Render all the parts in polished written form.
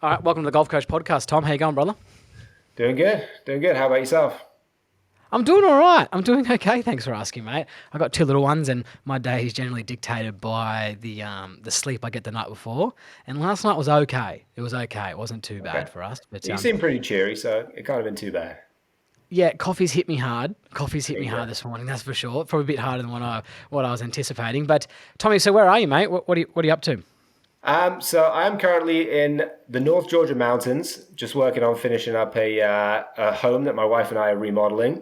All right, welcome to the Golf Coach Podcast. Tom, how you going, brother? Doing good. Doing good. How about yourself? I'm doing all right. I'm doing okay. Thanks for asking, mate. I got two little ones, and my day is generally dictated by the sleep I get the night before. And last night was okay. It was okay. It wasn't too Okay. bad for us. But You seem pretty cheery, so it can't have been too bad. yeah, coffee's hit me hard. Coffee's hit There me you go. hard this morning. That's for sure. Probably a bit harder than what I was anticipating. But Tommy, so where are you, mate? What are you up to? So I'm currently in the North Georgia mountains, just working on finishing up a home that my wife and I are remodeling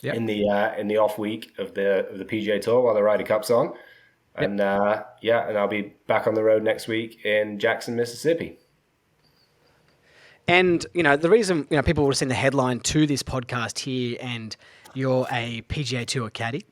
Yep. in the off week of the PGA Tour while the Ryder Cup's on, Yep. and I'll be back on the road next week in Jackson, Mississippi. And, the reason, people would have seen the headline to this podcast here, and you're a PGA Tour caddy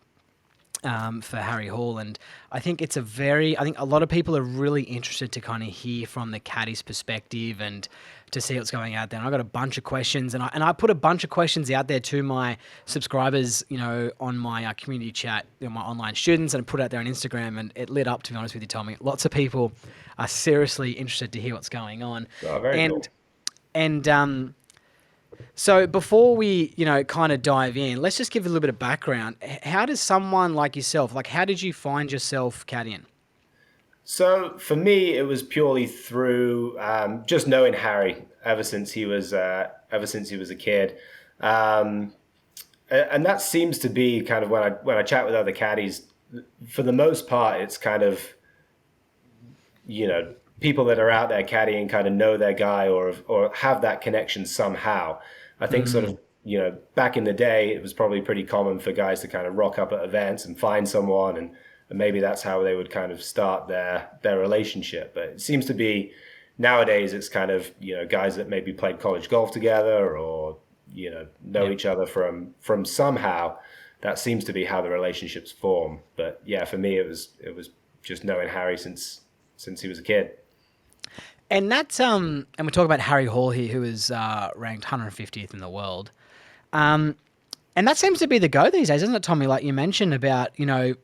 for Harry Hall. And I think I think a lot of people are really interested to kind of hear from the caddy's perspective and to see what's going out there. And I got a bunch of questions, and I put a bunch of questions out there to my subscribers, on my community chat, my online students, and I put it out there on Instagram, and it lit up, to be honest with you, Tommy. Lots of people are seriously interested to hear what's going on. Oh, very cool. And so before we, kind of dive in, let's just give a little bit of background. How does someone like yourself, how did you find yourself caddying? So for me, it was purely through just knowing Harry ever since he was a kid, um, and that seems to be kind of when I chat with other caddies. For the most part, it's kind of people that are out there caddying kind of know their guy or have that connection somehow. I think sort of back in the day, it was probably pretty common for guys to kind of rock up at events and find someone and maybe that's how they would kind of start their relationship. But it seems to be nowadays it's kind of guys that maybe played college golf together or know each other from somehow. That seems to be how the relationships form. But yeah, for me it was just knowing Harry since he was a kid. And that's and we talk about Harry Hall here, who is ranked 150th in the world. And that seems to be the go these days, isn't it, Tommy? Like you mentioned about,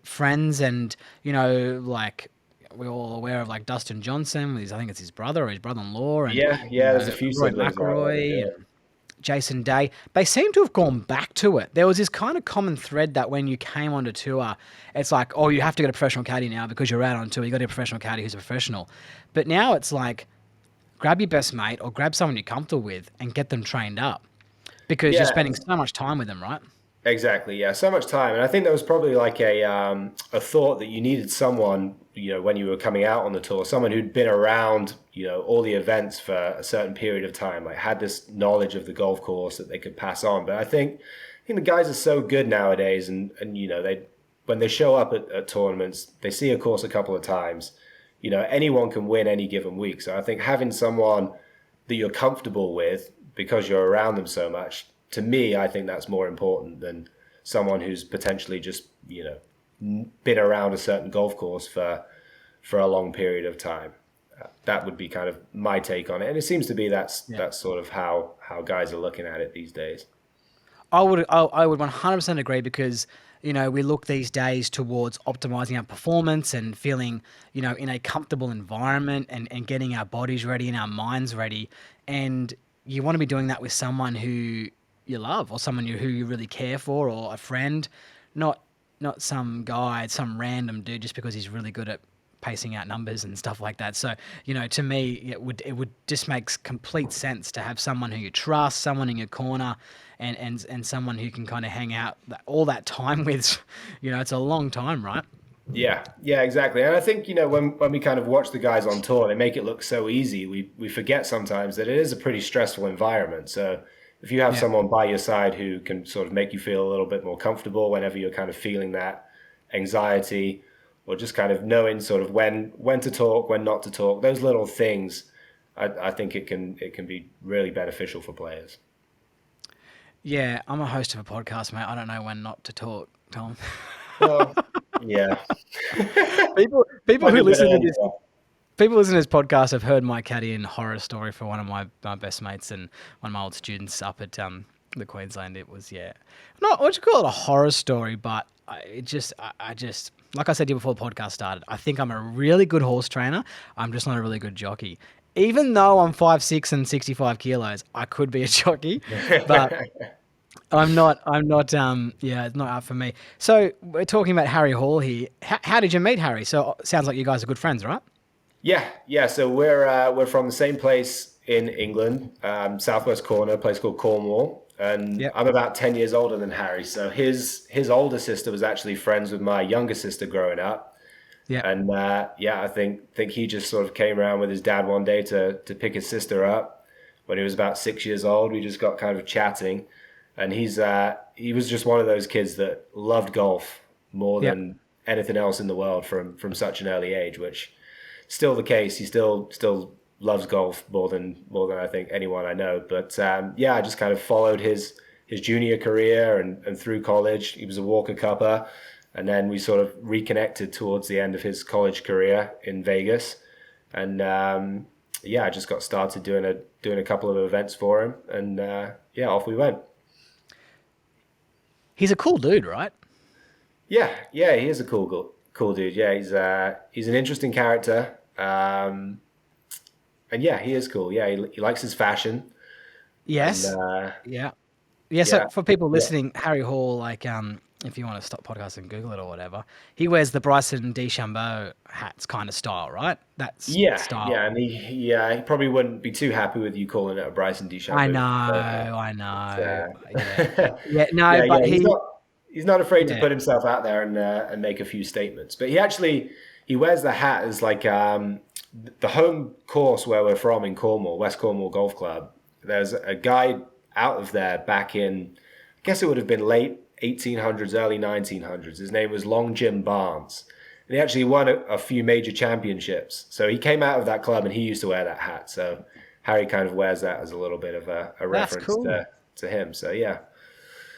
friends and, we're all aware of Dustin Johnson, I think it's his brother or his brother-in-law, and Yeah, there's a few Roy siblings out there that McIlroy do and Jason Day. They seem to have gone back to it. There was this kind of common thread that when you came onto tour, it's like, oh, you have to get a professional caddy now because you're out on tour. You got to get a professional caddy who's a professional. But now it's like, grab your best mate or grab someone you're comfortable with and get them trained up because you're Yeah, spending so much time with them, right? exactly. Yeah, so much time, and I think that was probably like a thought that you needed someone, when you were coming out on the tour, someone who'd been around, all the events for a certain period of time, like had this knowledge of the golf course that they could pass on. But I think the guys are so good nowadays, and they when they show up at tournaments, they see a course a couple of times. Anyone can win any given week. So I think having someone that you're comfortable with because you're around them so much, to me, I think that's more important than someone who's potentially just, been around a certain golf course for a long period of time. That would be kind of my take on it. And it seems to be that's sort of how guys are looking at it these days. I would 100% agree because, we look these days towards optimizing our performance and feeling, in a comfortable environment and getting our bodies ready and our minds ready. And you want to be doing that with someone who you love or someone who you really care for or a friend, not some guy, some random dude just because he's really good at pacing out numbers and stuff like that. So, to me, it would just makes complete sense to have someone who you trust, someone in your corner, and someone who can kind of hang out all that time with. It's a long time, right? Yeah, exactly. And I think, when we kind of watch the guys on tour, they make it look so easy. We forget sometimes that it is a pretty stressful environment. So if you have Yeah. someone by your side who can sort of make you feel a little bit more comfortable whenever you're kind of feeling that anxiety or just kind of knowing sort of when to talk, when not to talk, those little things, I think it can be really beneficial for players. Yeah, I'm a host of a podcast, mate. I don't know when not to talk, Tom. Well, yeah. People Might be who a bit listen to early, this People listening to this podcast have heard my caddy and horror story for one of my best mates and one of my old students up at the Queensland. It was, yeah, not what you call it a horror story, but I just like I said to you before the podcast started. I think I'm a really good horse trainer. I'm just not a really good jockey. even though I'm 5'6" and 65 kilos, I could be a jockey, but I'm not. I'm not. Yeah, it's not up for me. So we're talking about Harry Hall here. How did you meet Harry? So sounds like you guys are good friends, right? Yeah, yeah. So we're from the same place in England, southwest corner, a place called Cornwall, and Yep. I'm about 10 years older than Harry. So his older sister was actually friends with my younger sister growing up, Yep. and yeah, I think he just sort of came around with his dad one day to pick his sister up when he was about 6 years old. We just got kind of chatting, and he was just one of those kids that loved golf more Yep. than anything else in the world from such an early age, which still the case. He still loves golf more than I think anyone I know. But yeah, I just kind of followed his junior career and through college. He was a Walker Cupper, and then we sort of reconnected towards the end of his college career in Vegas, and yeah, I just got started doing a couple of events for him, and yeah, off we went. He's a cool dude, right? Yeah, yeah, he is a cool dude. Yeah, he's an interesting character. And yeah, he is cool. Yeah, he likes his fashion, and Yes. Yeah. Yeah. So yeah, for people yeah, listening, Harry Hall, like, if you want to stop podcast and Google it or whatever, he wears the Bryson DeChambeau hats kind of style, right? That's yeah, style. yeah. And he probably wouldn't be too happy with you calling it a Bryson I know. DeChambeau. I know. Yeah. But, Yeah. No, yeah, but yeah. he. He's not afraid to Yeah. put himself out there and make a few statements. But he wears the hat as like the home course where we're from in Cornwall, West Cornwall Golf Club. There's a guy out of there back in, I guess it would have been late 1800s, early 1900s. His name was Long Jim Barnes. And he actually won a few major championships. So he came out of that club and he used to wear that hat. So Harry kind of wears that as a little bit of a That's reference cool. to him. So yeah,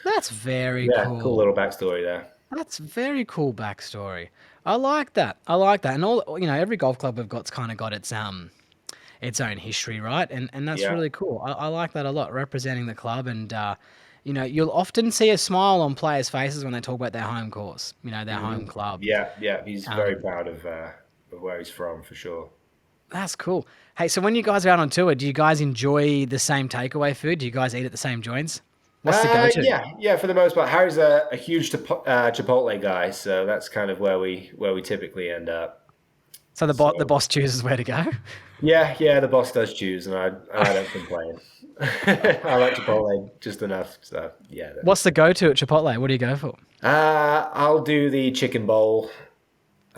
That's very yeah, cool cool. little backstory there. That's very cool backstory. I like that. I like that. And all every golf club we've got's kind of got its own history, right? And that's Yeah. really cool. I like that a lot, representing the club. And you'll often see a smile on players' faces when they talk about their home course, their Hmm. home club. Yeah, yeah, he's very Um, proud of where he's from for sure. that's cool. Hey, so when you guys are out on tour, do you guys enjoy the same takeaway food? Do you guys eat at the same joints? What's the go-to? Yeah, yeah, for the most part. Harry's a huge Chipotle guy, so that's kind of where we typically end up. So the So boss chooses where to go. yeah, yeah, the boss does choose, and I don't complain. I like Chipotle just enough, so yeah. What's the go-to at Chipotle? What do you go for? I'll do the chicken bowl.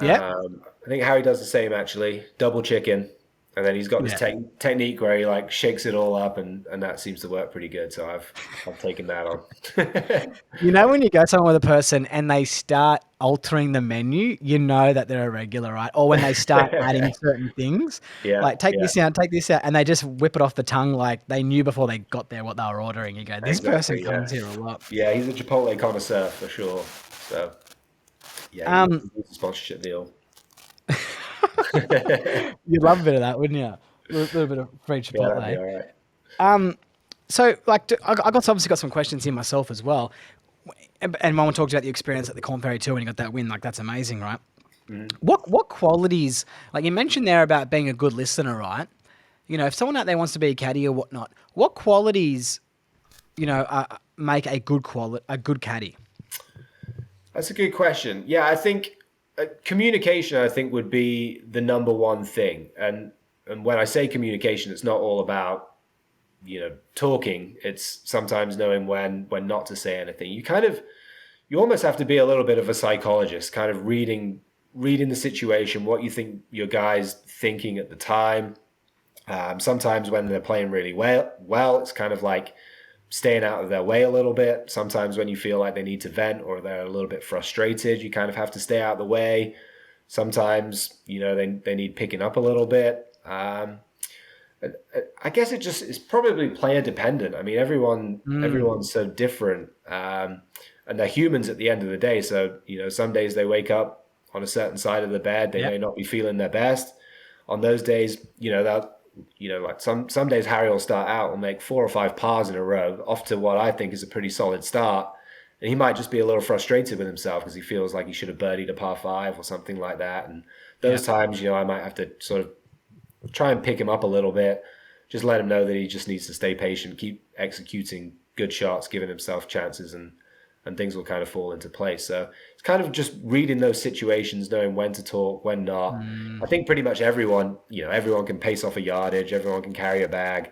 Yeah. I think Harry does the same actually, double chicken, and then he's got this Yeah. technique where he like shakes it all up, and that seems to work pretty good. So I've taken that on. You know when you go somewhere with a person and they start altering the menu, you know that they're a regular, right? Or when they start adding certain things, Yeah, like yeah, take this out, and they just whip it off the tongue like they knew before they got there what they were ordering. You go, this person exactly. Yeah, comes here a lot. yeah. He's a Chipotle connoisseur for sure. So yeah, Um, he needs a sponsorship deal. you'd love a bit of that, wouldn't you? A little bit of free Yeah, that'd be Chipotle. all right. So, like, I got obviously got some questions here myself as well. And Mama talked about the experience at the Corn Ferry Tour when you got that win. Like, that's amazing, right? What qualities, like you mentioned there about being a good listener, right? If someone out there wants to be a caddy or whatnot, what qualities, make a good caddy? That's a good question. Yeah, I think communication, I think, would be the number one thing. And when I say communication, it's not all about talking. It's sometimes knowing when not to say anything. You almost have to be a little bit of a psychologist, kind of reading the situation, what you think your guy's thinking at the time. Sometimes when they're playing really well, it's kind of like staying out of their way a little bit. Sometimes when you feel like they need to vent or they're a little bit frustrated, you kind of have to stay out of the way. Sometimes, they need picking up a little bit. I guess it's probably player dependent. I mean, Mm, everyone's so different, and they're humans at the end of the day. So some days they wake up on a certain side of the bed, they yep. may not be feeling their best. On those days, that like some days Harry will start out and make 4 or 5 pars in a row, off to what I think is a pretty solid start. And he might just be a little frustrated with himself because he feels like he should have birdied a par 5 or something like that. And those Yep. times, I might have to sort of try and pick him up a little bit. Just let him know that he just needs to stay patient, keep executing good shots, giving himself chances, and things will kind of fall into place. So it's kind of just reading those situations, knowing when to talk, when not. I Mm. think pretty much everyone, everyone can pace off a yardage, everyone can carry a bag,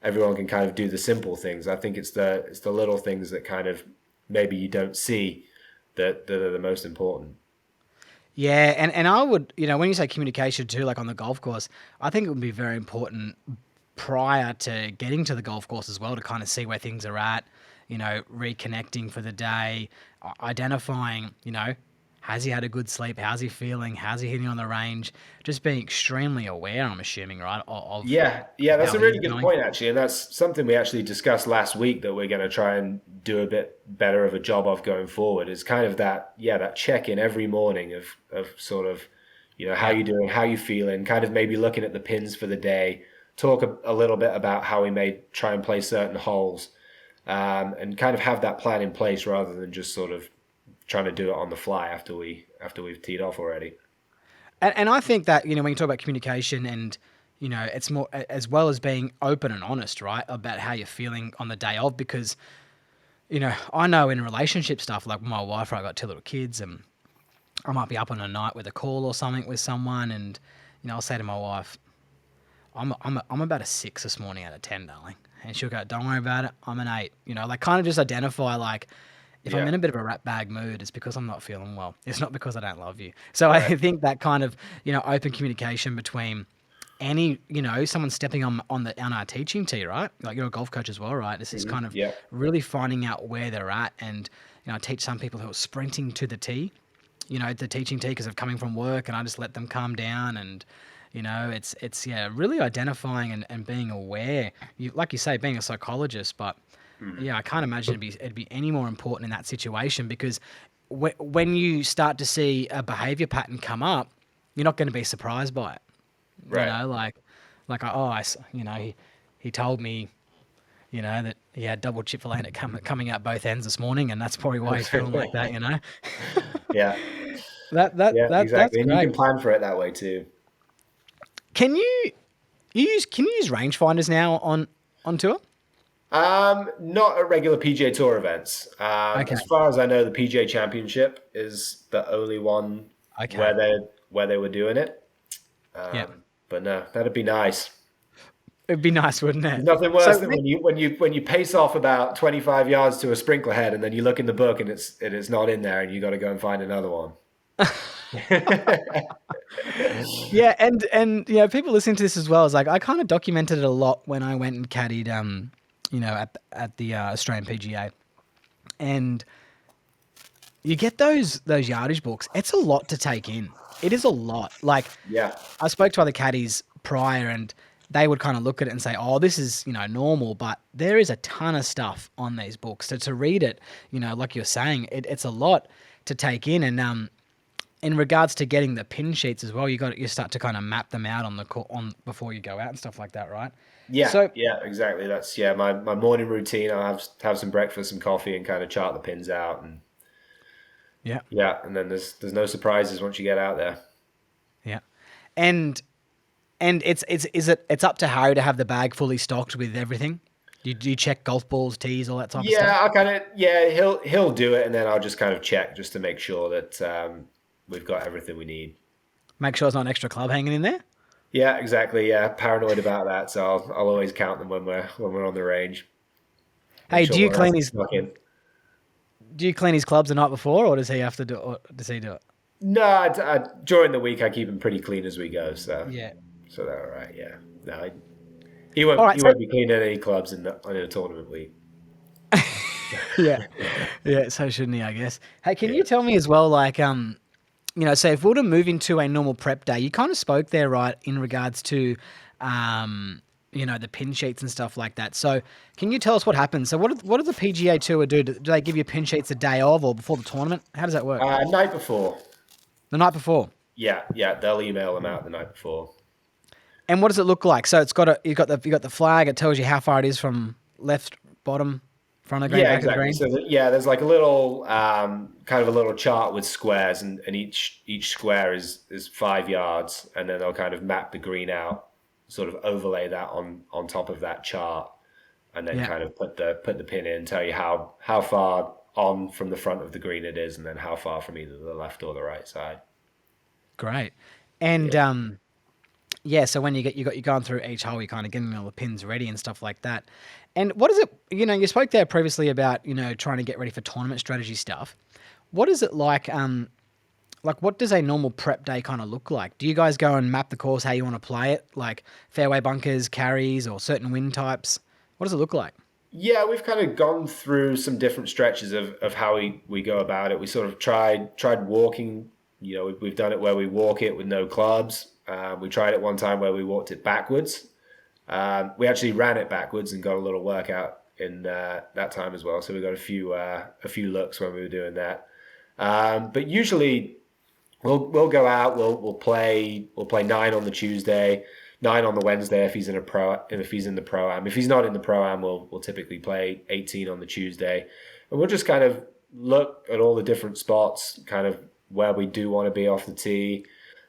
everyone can kind of do the simple things. I think it's the little things that kind of maybe you don't see that are the most important. Yeah, and I would, when you say communication too, like on the golf course, I think it would be very important prior to getting to the golf course as well to kind of see where things are at, reconnecting for the day, identifying, has he had a good sleep? How's he feeling? How's he hitting on the range? Just being extremely aware, I'm assuming, right, Yeah, of that's how a really he's good going. point, actually, and that's something we actually discussed last week that we're going to try and do a bit better of a job of going forward. Is kind of that check in every morning of sort of, how Yeah. you doing, how you feeling, kind of maybe looking at the pins for the day, talk a little bit about how we may try and play certain holes, and kind of have that plan in place rather than just sort of trying to do it on the fly after we've teed off already. And I think that, when you talk about communication and, it's more as well as being open and honest, right, about how you're feeling on the day of, because, I know in relationship stuff, like with my wife, I got two little kids, and I might be up on a night with a call or something with someone, and, I'll say to my wife, I'm about a 6 this morning out of 10, darling. And she'll go, don't worry about it. I'm an 8. Like kind of just identify, like, if I'm Yeah, in a bit of a rat bag mood, it's because I'm not feeling well. It's not because I don't love you. So I right. think that kind of, open communication between any, someone stepping on our teaching tee, right? Like you're a golf coach as well, right? This is kind of Yeah. really finding out where they're at. And, I teach some people who are sprinting to the tee, the teaching tee because of coming from work, and I just let them calm down. And, it's yeah, really identifying and being aware. Like you say, being a psychologist, but yeah, I can't imagine it'd be any more important in that situation, because when you start to see a behavior pattern come up, you're not going to be surprised by it. Right. Like he told me, that he had double Chick-fil-A and it coming out both ends this morning, and that's probably why he's feeling like that. Yeah. Yeah, That's exactly. And you great. can plan for it that way too. Can you use rangefinders now on tour? Not at regular PGA Tour events. Okay. As far as I know, the PGA Championship is the only one Okay. where they were doing it. Yeah. But no, that'd be nice. It'd be nice, wouldn't There's it? nothing So worse than when you pace off about 25 yards to a sprinkler head, and then you look in the book and it's not in there, and you got to go and find another one. yeah, and people listening to this as well is like I kind of documented it a lot when I went and caddied, at the Australian PGA, and you get those yardage books. It's a lot to take in. It is a lot. Like Yeah, I spoke to other caddies prior, and they would kind of look at it and say, "Oh, this is normal," but there is a ton of stuff on these books. So to read it, like you're saying, it's a lot to take in, and in regards to getting the pin sheets as well, you start to kind of map them out on before you go out and stuff like that, right? yeah, So yeah, exactly. That's my morning routine. I'll have some breakfast, some coffee, and kind of chart the pins out, and yeah, yeah, and then there's no surprises once you get out there. yeah, and it's up to Harry to have the bag fully stocked with everything. Do you check golf balls, tees, all that type of stuff? Yeah, I kind of yeah he'll do it, and then I'll just kind of check just to make sure that we've got everything we need. Make sure there's not an extra club hanging in there. Yeah, exactly. Yeah, paranoid about that, so I'll always count them when we're on the range. Make Hey, sure one hasn't snuck in. do you clean his clubs the night before, or does he have to do? Or does he do it? No, during the week I keep them pretty clean as we go, Yeah. so they're all right. Yeah, no, he All won't right. he So won't be cleaning any clubs in a tournament week. yeah, yeah. So shouldn't he? I guess. Hey, can Yeah. you tell me as well, like so if we were to move into a normal prep day, you kind of spoke there, right, in regards to, the pin sheets and stuff like that. So can you tell us what happens? So what do the PGA Tour do? Do they give you pin sheets a day of or before the tournament? How does that work? Night before. The night before. Yeah, they'll email them out the night before. And what does it look like? So you've got the flag. It tells you how far it is from left, bottom, front of the green, Yeah, back of the exactly. green. So there's like a little kind of a little chart with squares, and each square is 5 yards, and then they'll kind of map the green out sort of overlay that on top of that chart, and then Yeah. kind of put the pin in, tell you how far on from the front of the green it is, and then how far from either the left or the right side. Great. And Yeah. yeah, so when you're going through each hole, you're kind of getting all the pins ready and stuff like that. And what is it? You spoke there previously about trying to get ready for tournament strategy stuff. What is it like what does a normal prep day kind of look like? Do you guys go and map the course how you want to play it, like fairway bunkers, carries, or certain wind types? What does it look like? Yeah, we've kind of gone through some different stretches of how we go about it. We sort of tried walking. We've done it where we walk it with no clubs. We tried it one time where we walked it backwards. We actually ran it backwards and got a little workout in that time as well. So we got a few looks when we were doing that. But usually we'll go out. We'll play 9 on the Tuesday, 9 on the Wednesday if he's in the pro am. If he's not in the pro am, we'll typically play 18 on the Tuesday, and we'll just kind of look at all the different spots, kind of where we do want to be off the tee.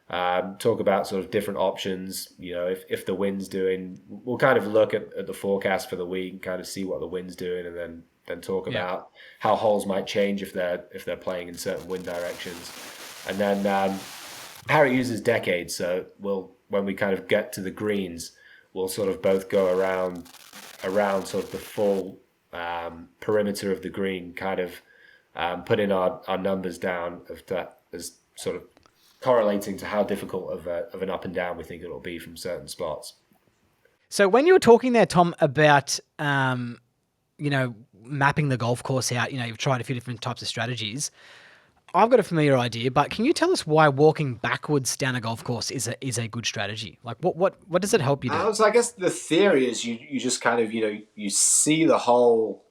Talk about sort of different options. If the wind's doing, we'll kind of look at the forecast for the week and kind of see what the wind's doing, and then talk Yeah. about how holes might change if they're playing in certain wind directions. And then Harry uses decades, so when we kind of get to the greens, we'll sort of both go around sort of the full perimeter of the green, kind of put in our numbers down of that as sort of correlating to how difficult of an up and down we think it'll be from certain spots. So when you were talking there, Tom, about mapping the golf course out, you've tried a few different types of strategies. I've got a familiar idea, but can you tell us why walking backwards down a golf course is a good strategy? Like what does it help you do? So I guess the theory is you just kind of you see the whole.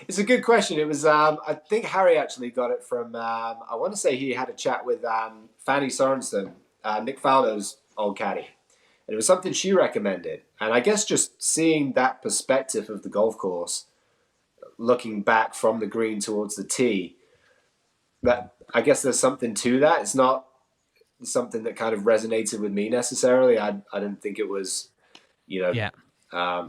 It's a good question. It was I think Harry actually got it from I want to say he had a chat with Fanny Sorensen, Nick Faldo's old caddy, and it was something she recommended. And I guess just seeing that perspective of the golf course, looking back from the green towards the tee, that I guess there's something to that. It's not something that kind of resonated with me necessarily. I didn't think it was, you know, Yeah.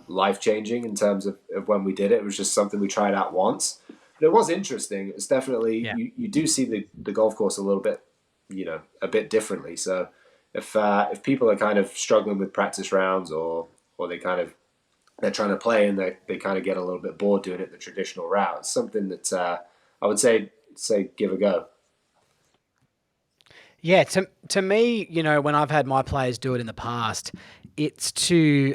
life changing in terms of when we did it. It was just something we tried out once. But it was interesting. It's definitely Yeah. you do see the golf course a little bit, a bit differently. So if people are kind of struggling with practice rounds or they're trying to play and they kind of get a little bit bored doing it the traditional route, it's something that I would say give a go. Yeah, to me, when I've had my players do it in the past, it's to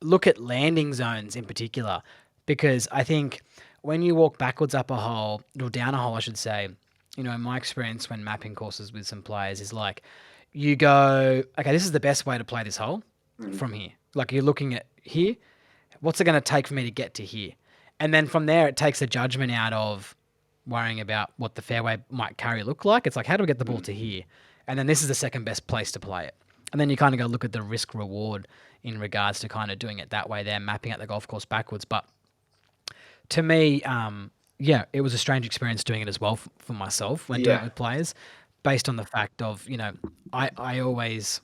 look at landing zones in particular, because I think when you walk backwards up a hole, or down a hole, I should say, in my experience when mapping courses with some players is like, you go, okay, this is the best way to play this hole from here. Like you're looking at here, what's it going to take for me to get to here? And then from there, it takes the judgment out of worrying about what the fairway might carry look like. It's like, how do we get the ball to here? And then this is the second best place to play it. And then you kind of go look at the risk reward in regards to kind of doing it that way there, mapping out the golf course backwards. But to me, yeah, it was a strange experience doing it as well for myself when doing it Yeah. with players, based on the fact of, I always,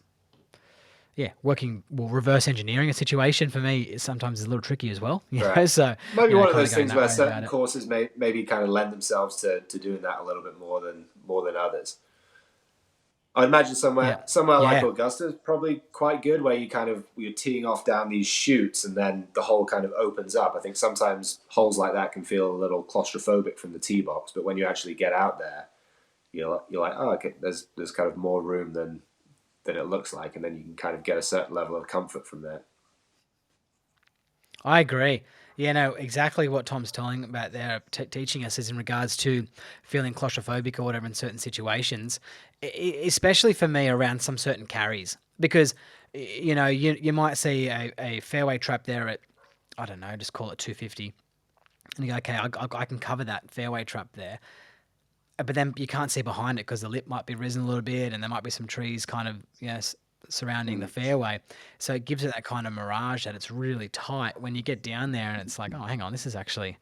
yeah, reverse engineering a situation for me is sometimes a little tricky as well. Right. So, Maybe one of kind those going things that where way about certain it. courses maybe kind of lend themselves to doing that a little bit more than others. I'd imagine Yeah. somewhere like Yeah. Augusta is probably quite good, where you're teeing off down these chutes and then the hole kind of opens up. I think sometimes holes like that can feel a little claustrophobic from the tee box, but when you actually get out there, you're like, oh, okay, there's kind of more room than it looks like, and then you can kind of get a certain level of comfort from there. I agree. Yeah, no, exactly what Tom's telling about there, teaching us is in regards to feeling claustrophobic or whatever in certain situations, especially for me around some certain carries, because you might see a fairway trap there at, I don't know, just call it 250, and you go, okay, I can cover that fairway trap there, but then you can't see behind it because the lip might be risen a little bit, and there might be some trees kind of surrounding the fairway. So it gives it that kind of mirage that it's really tight when you get down there, and it's like, oh, hang on, this is actually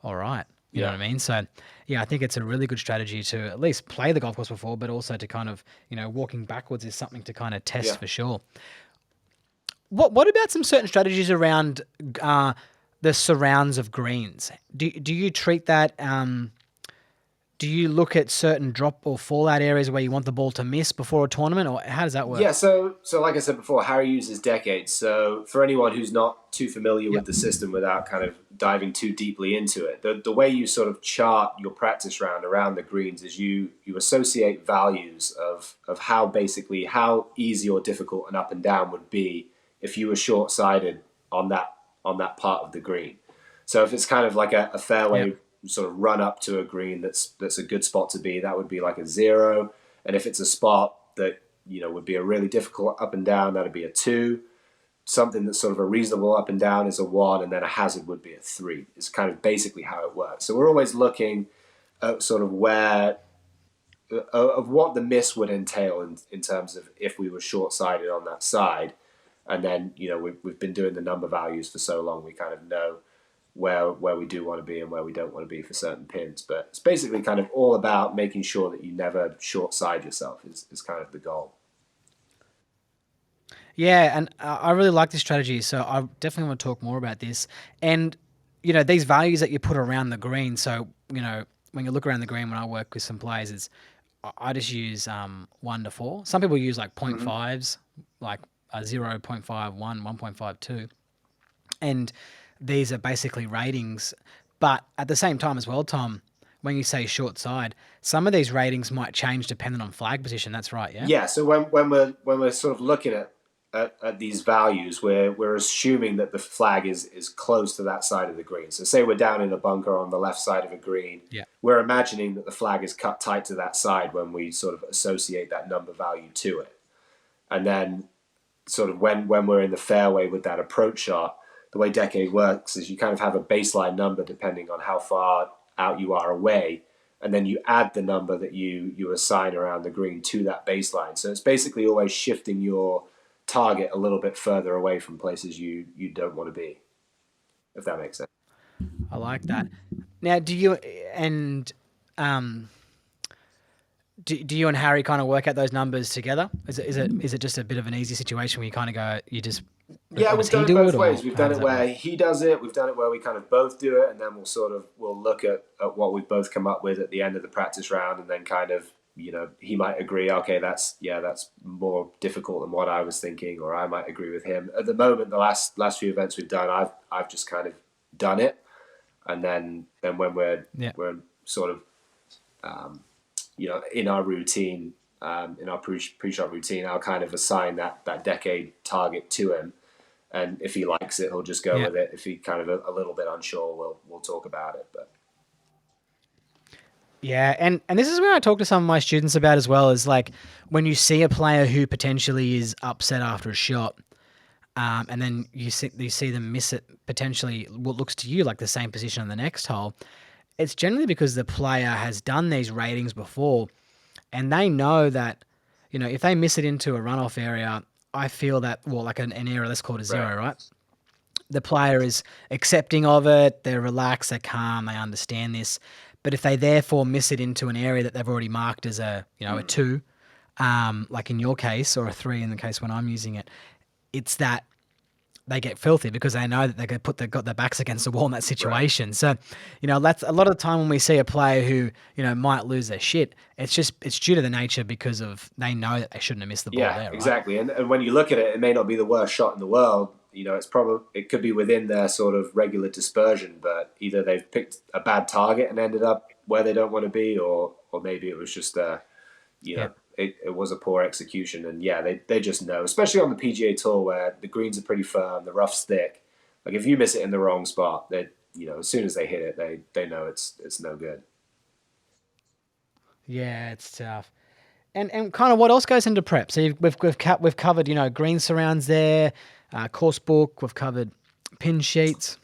all right. You know Yeah. what I mean? So, yeah, I think it's a really good strategy to at least play the golf course before, but also to kind of, walking backwards is something to kind of test Yeah. for sure. What about some certain strategies around uh, the surrounds of greens? Do you treat that? Do you look at certain drop or fallout areas where you want the ball to miss before a tournament, or how does that Yeah, work? so like I said before, Harry uses decades. So for anyone who's not too familiar with Yep. the system without kind of diving too deeply into it, the way you sort of chart your practice round around the greens is you associate values of how easy or difficult an up and down would be if you were short sided on that part of the green. So if it's kind of like a Yep. fairway sort of run up to a green that's a good spot to be, that would be like a 0. And if it's a spot that would be a really difficult up and down, that'd be a 2. Something that's sort of a reasonable up and down is a 1, and then a hazard would be a 3. It's kind of basically how it works. So we're always looking at sort of where of what the miss would entail in terms of if we were short sided on that side. And then we've been doing the number values for so long, we kind of know where we do want to be and where we don't want to be for certain pins. But it's basically kind of all about making sure that you never short side yourself is kind of the goal. Yeah, and I really like this strategy, so I definitely want to talk more about this. And these values that you put around the green. So when you look around the green, when I work with some players, I just use 1 to 4. Some people use like point Mm-hmm. fives, like a 0.51, 1.52, and these are basically ratings. But at the same time as well, Tom, when you say short side, some of these ratings might change depending on flag position. That's right, yeah. Yeah. So when we're sort of looking at these values, we're assuming that the flag is close to that side of the green. So say we're down in a bunker on the left side of a green, Yeah. we're imagining that the flag is cut tight to that side when we sort of associate that number value to it. And then sort of when we're in the fairway with that approach shot, the way Decade works is you kind of have a baseline number depending on how far out you are away, and then you add the number that you assign around the green to that baseline. So it's basically always shifting your target a little bit further away from places you don't want to be, if that makes sense. I like that. Now, do you and um, do you and Harry kind of work out those numbers together? Is it just a bit of an easy situation where you kind of go, you just, Yeah, or we've does done he it do both it, ways. or We've how done does it that where work? he does it. We've done it where we kind of both do it, and then we'll look at what we've both come up with at the end of the practice round, and then kind of he might agree, okay, that's more difficult than what I was thinking, or I might agree with him. At the moment, the last few events we've done, I've just kind of done it, and then when Yeah. we're sort of in our routine, in our pre-shot routine, I'll kind of assign that decade target to him, and if he likes it, he'll just go Yeah. with it. If he kind of a little bit unsure, we'll talk about it. But Yeah, and this is where I talk to some of my students about as well, is like when you see a player who potentially is upset after a shot, and then you see them miss it potentially what looks to you like the same position on the next hole. It's generally because the player has done these ratings before, and they know that if they miss it into a runoff area, I feel that, well, like an area, let's call it a right, 0, right? The player is accepting of it, they're relaxed, they're calm, they understand this. But if they therefore miss it into an area that they've already marked as a 2, like in your case, or a 3 in the case when I'm using it, it's that they get filthy because they know that they're going to got their backs against the wall in that right. situation. So, that's a lot of the time when we see a player who, might lose their shit, it's due to the nature because of they know that they shouldn't have missed the ball Yeah, there, right? exactly. And when you look at it, it may not be the worst shot in the world. It could be within their sort of regular dispersion, but either they've picked a bad target and ended up where they don't want to be, or maybe it was just Yeah. it was a poor execution. And yeah, they just know, especially on the PGA Tour where the greens are pretty firm, the rough's thick. Like if you miss it in the wrong spot, they as soon as they hit it, they know it's no good. Yeah, it's tough. And kind of what else goes into prep? So we've covered green surrounds there, course book. We've covered pin sheets.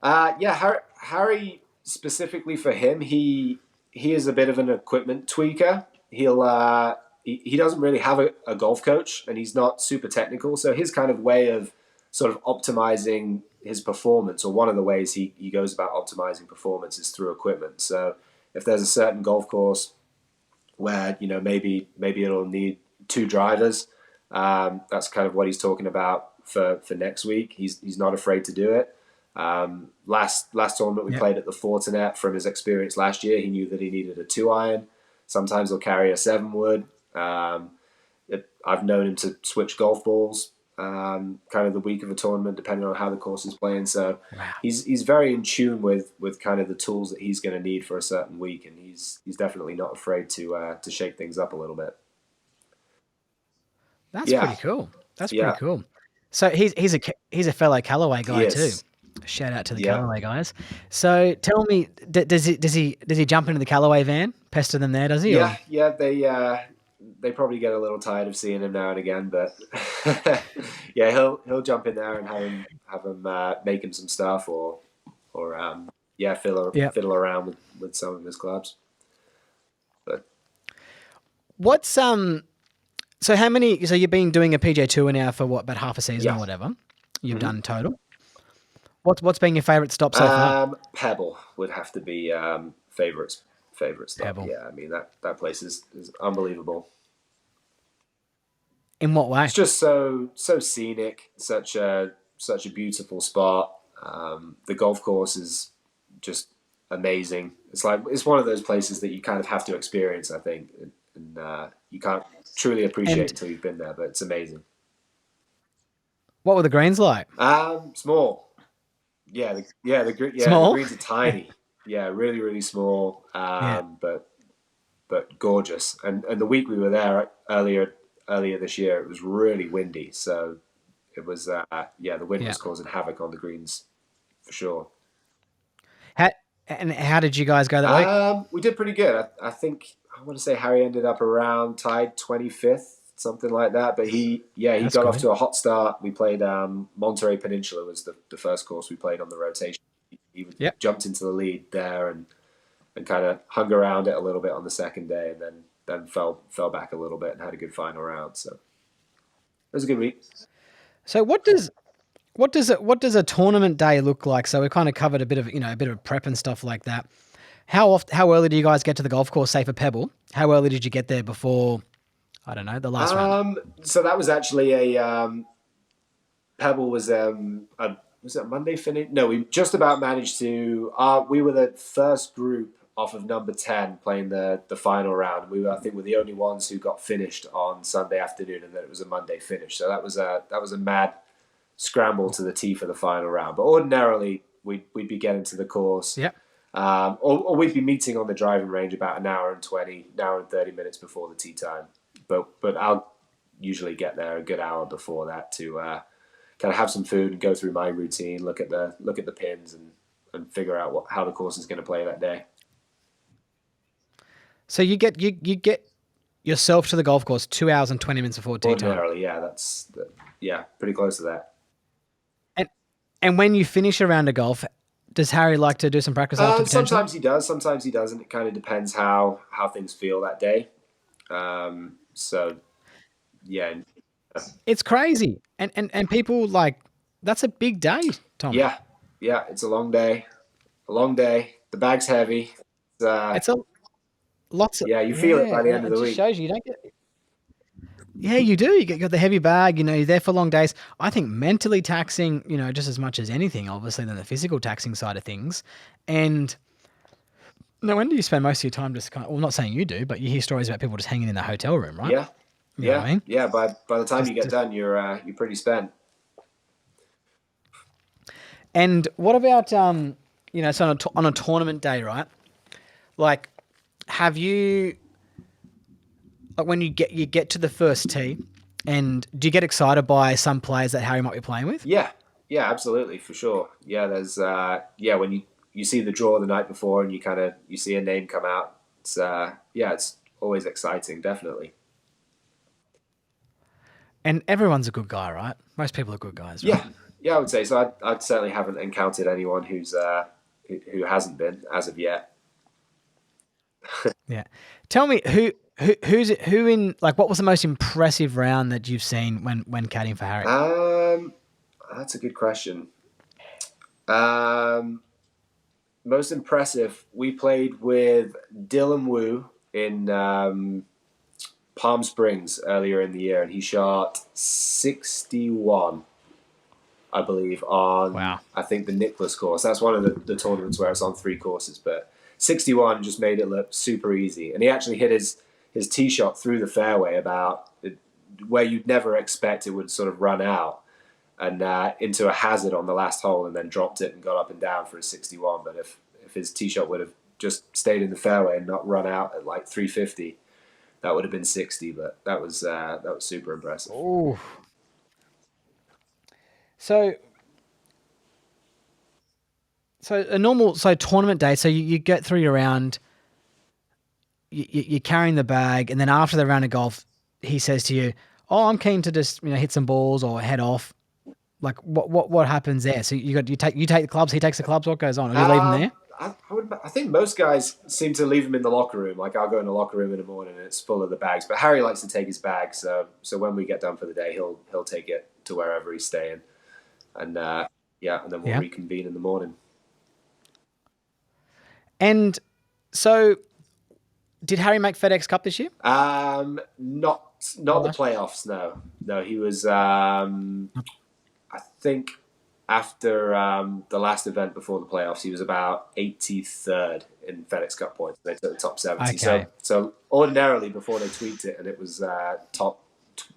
Yeah, Harry specifically for him, he is a bit of an equipment tweaker. He doesn't really have a golf coach, and he's not super technical. So his kind of way of sort of optimizing his performance, or one of the ways he goes about optimizing performance is through equipment. So if there's a certain golf course where maybe it'll need 2 drivers, that's kind of what he's talking about for next week. He's not afraid to do it. Last tournament we played at the Fortinet, from his experience last year, he knew that he needed a 2-iron. Sometimes he'll carry a 7-wood. I've known him to switch golf balls kind of the week of a tournament, depending on how the course is playing. So he's very in tune with kind of the tools that he's going to need for a certain week, and he's definitely not afraid to shake things up a little bit. That's pretty cool. That's pretty cool. So he's a fellow Callaway guy too. Shout out to the Callaway guys. So tell me, does he jump into the Callaway van, pester them there? Does he? Yeah. They probably get a little tired of seeing him now and again, but yeah, he'll jump in there and have him make him some stuff, or fiddle around with some of his clubs. But what's so how many? So you've been doing a PGA Tour now for what, about half a season or whatever you've done total. What's been your favourite stop so far? Pebble would have to be favorite stop. Pebble. Yeah, I mean that place is unbelievable. In what way? It's just so scenic, such a beautiful spot. The golf course is just amazing. It's one of those places that you kind of have to experience, I think, and you can't truly appreciate until you've been there. But it's amazing. What were the greens like? Small. The greens are tiny. Yeah, really, really small. But gorgeous. And the week we were there earlier this year, it was really windy. So it was the wind was causing havoc on the greens for sure. How did you guys go that week? We did pretty good. I think I want to say Harry ended up around tied 25th, something like that. But he got off to a hot start. We played Monterey Peninsula was the first course we played on the rotation. He jumped into the lead there and kind of hung around it a little bit on the second day, and then fell back a little bit and had a good final round. So it was a good week. So what does a tournament day look like? So we kind of covered a bit of prep and stuff like that. How early do you guys get to the golf course, say for Pebble? How early did you get there before, I don't know, the last round? So that was actually Pebble was was it Monday finish? No, we just about managed to. We were the first group off of number 10 playing the final round. We were, I think, the only ones who got finished on Sunday afternoon, and then it was a Monday finish. So that was a mad scramble to the tee for the final round. But ordinarily, we'd be getting to the course. Yeah. Or we'd be meeting on the driving range about an hour and 30 minutes before the tee time. But I'll usually get there a good hour before that to kind of have some food and go through my routine, look at the pins and figure out how the course is going to play that day. So you get yourself to the golf course 2 hours and 20 minutes before tee time. Ordinarily, yeah, that's pretty close to that. And when you finish a round of golf, does Harry like to do some practice after? Sometimes he does, sometimes he doesn't. It kind of depends how things feel that day. So yeah, it's crazy, and people that's a big day, Tom. Yeah, it's a long day. The bag's heavy. It's lots of you feel it by the end of the week. It shows you don't get. Yeah, you do. You got the heavy bag. You're there for long days. I think mentally taxing, just as much as anything, obviously, than the physical taxing side of things. And no wonder you spend most of your time just not saying you do, but you hear stories about people just hanging in the hotel room, right? Yeah. You know what I mean? Yeah. By the time you get done, you're pretty spent. And what about so on a tournament day, right? Like, have you? When you get to the first tee, and do you get excited by some players that Harry might be playing with? Yeah, absolutely, for sure. Yeah, there's when you see the draw the night before and you see a name come out, it's always exciting, definitely. And everyone's a good guy, right? Most people are good guys, right? Yeah, I would say so. I certainly haven't encountered anyone who hasn't been as of yet. Yeah, tell me who in what was the most impressive round that you've seen when caddying for Harry? That's a good question. Most impressive. We played with Dylan Wu in Palm Springs earlier in the year, and he shot 61, I believe, on Wow. I think the Nicholas course. That's one of the tournaments where it's on 3 courses, but 61 just made it look super easy. And he actually hit his tee shot through the fairway about where you'd never expect it would sort of run out, and into a hazard on the last hole, and then dropped it and got up and down for a 61. But if his tee shot would have just stayed in the fairway and not run out at like 350, that would have been 60. But that was super impressive. Oh. So a normal tournament day. So you get through your round. You're carrying the bag, and then after the round of golf, he says to you, "Oh, I'm keen to just hit some balls or head off." Like what happens there? So you take the clubs, he takes the clubs. What goes on? Or you leave them there? I think most guys seem to leave them in the locker room. Like I'll go in the locker room in the morning and it's full of the bags. But Harry likes to take his bag, so when we get done for the day, he'll take it to wherever he's staying, and and then we'll reconvene in the morning. And so, did Harry make FedEx Cup this year? Not the playoffs. No, he was. I think after the last event before the playoffs, he was about 83rd in FedEx Cup points. They took the top 70. Okay. So ordinarily, before they tweaked it and it was top